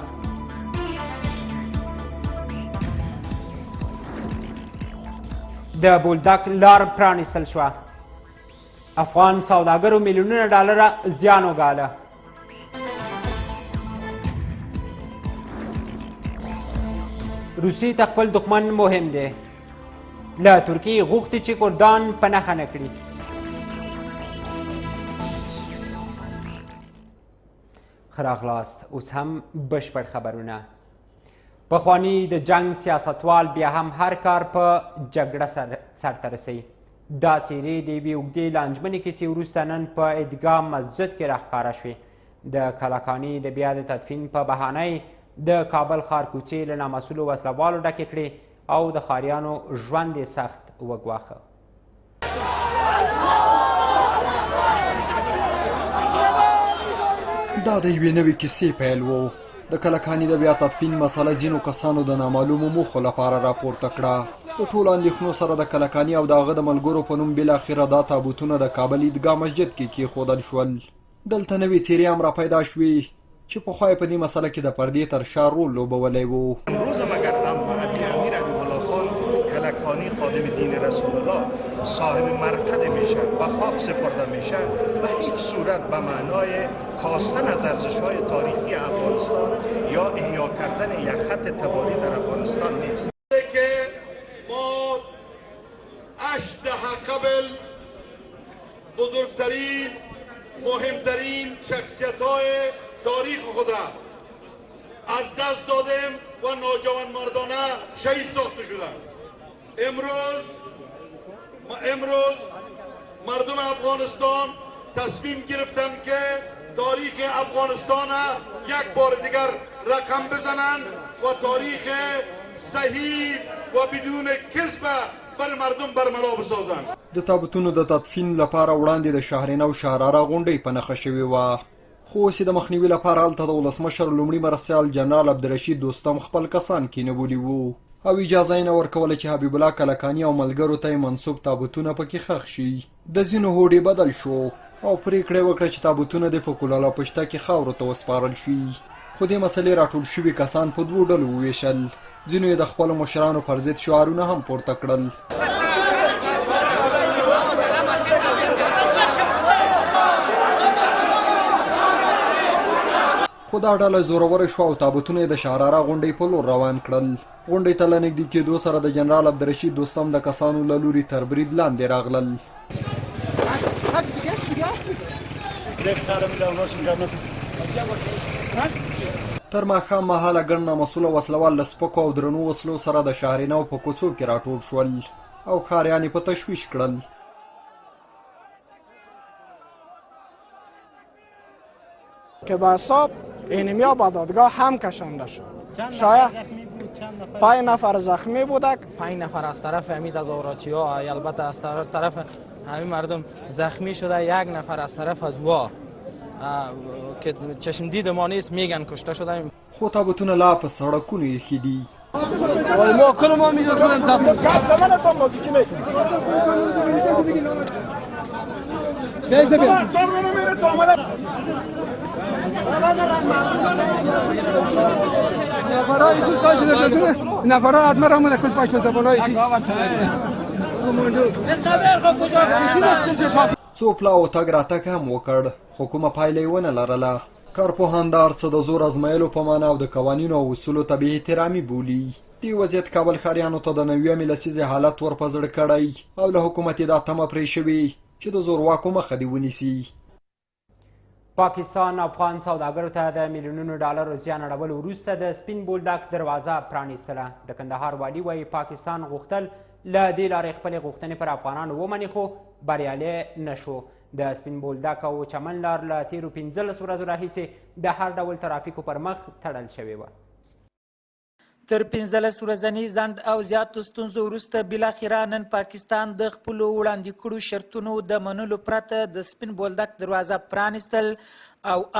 د بولدک لار پرانیستل شوه. افغان سوداګرو میلیونونه ډالره زیان وګاله. روسیې ته خپل دښمن مهم دی. له ترکیې غوښتي چې کردان په نښه نه کړي. ښه راغلاست. اوس هم بشپړ خبرونه. پخوانی د جنگ سیاستوال بیا هم هر کار په جګړه سرته رسوي. دا څیرې د یوې اوږدې لانجمنې کیسې وروسته نن په عیدګاه مسجد کې راښکاره شوې. د کلکاني د بیا د تدفین په بهانه د کابل ښار کوڅې له نامسؤلو وسلوالو ډکې کړې او د ښاریانو ژوند یې سخت وګواښه. دا د یوې نوې کیسې پیل و. د کلکاني د بیا تدفین مسله ځینو کسانو د نامعلومو موخو لپاره راپورته کړه. د ټولو اندېښنو سره د کلکاني او د هغه د ملګرو په نوم بالاخره دا تابوتونه د کابل عیدګاه مسجد کې کېښودل شول. دلته نوې څیرې هم راپیدا شوې چې پخوا یې په دې مسله کې د پردې تر شا رول لوبولی و. امروز هم اگر امیر حبیب الله خان کلکانی خادم دین رسول الله صاحب مرقد میشه و خاک سپرده میشه به هیچ صورت به معنای کاستن از ارزش‌های تاریخی افغانستان یا احیا کردن یک خط تباری در افغانستان نیست. که ما 8 دهه قبل بزرگترین مهمترین شخصیت‌های تاریخ خود را از دست دادیم و ناجوانمردانه شهید ساخته شدند. امروز مردم افغانستان تصمیم گرفتند که تاریخ افغانستان یک بار دیگر رقم بزنند و تاریخ صحیح و بدون کذب بر مردم برملا بسازند. د تابوتونو د تدفین لپاره وړاندې د شهرینه او شهراره غونډۍ په نښه شوې وه. خو اوس د مخنیوي لپاره هلته د ولسمشر لومړي مرستیال جنرال عبدالرشید دوستم خپل کسان کېنولي وو او اجازه یې نه ورکوله چې حبیب الله کلکاني او ملګرو ته یې منسوب تابوتونه پکې ښخ شي. د ځینو هوډې بدل شو او پرېکړه یې وکړه چې تابوتونه دې په کولاله پشته کې خاورو ته وسپارل شي. خو دې مسلې راټول شوي کسان په 2 ډلو وویشل. ځینو یې د خپلو مشرانو پر ضد شعارونه هم پورته کړل. خو دا ډله زوروره شوه او تابوتونه یې د شهراره غونډۍ په لور روان کړل. غونډۍ ته له نږدې کېدو سره د جنرال عبدالرشید دوستم د کسانو له لوري تر برید لاندې راغلل. تر ماښام مهاله ګڼ نامسؤله وسلوال له سپکو او درنو وسلو سره د شهرینو په کوڅو کې راټول شول او ښاریان یې په تشویش کړل. که به حساب اینمیا به دادگاه هم کشانده شد. شاید 5 نفر زخمی بودک. 5 نفر از طرف همین تظاهراتی ها، البته از طرف همین مردم زخمی شده. 1 نفر از طرف از وا که چشم دید ما نیست میگن کشته شده. خو تابوتونه لا په سړکونو ایښي دي. ما کله ما میجاز بدن تابوت څو پلاو تګ راتګ هم وکړ خو کومه پایله یې ونه لرله. کارپوهان د هر څه د زور ازمایلو په معنا او د قوانینو او اصولو ته بې احترامي بولي. دې وضعیت کابل ښاریانو ته د نویمې لسیزې حالت ور په زړه کړی او له حکومت یې دا تمه پرې شوې چې د زورواکو مخه دې ونیسي. پاکستان افغان سوداګرو ته د میلیونونو ډالرو زیان اړولو وروسته د سپین بولدک دروازه پرانیستله. د کندهار والي وایي پاکستان غوښتل له دې لارې خپلې غوښتنې پر افغانانو ومني خو بریالی نه شو. د سپین بولدک او چمن لار له تیرو 15 ورځو راهیسې د هر ډول ترافیکو پر مخ تړل شوې وه. تر 15 ورځني ځنډ او زیاتو ستونزو وروسته بالاخره نن پاکستان د خپلو وړاندې کړو شرطونو د منلو پرته د سپین بولدک دروازه پرانیستل او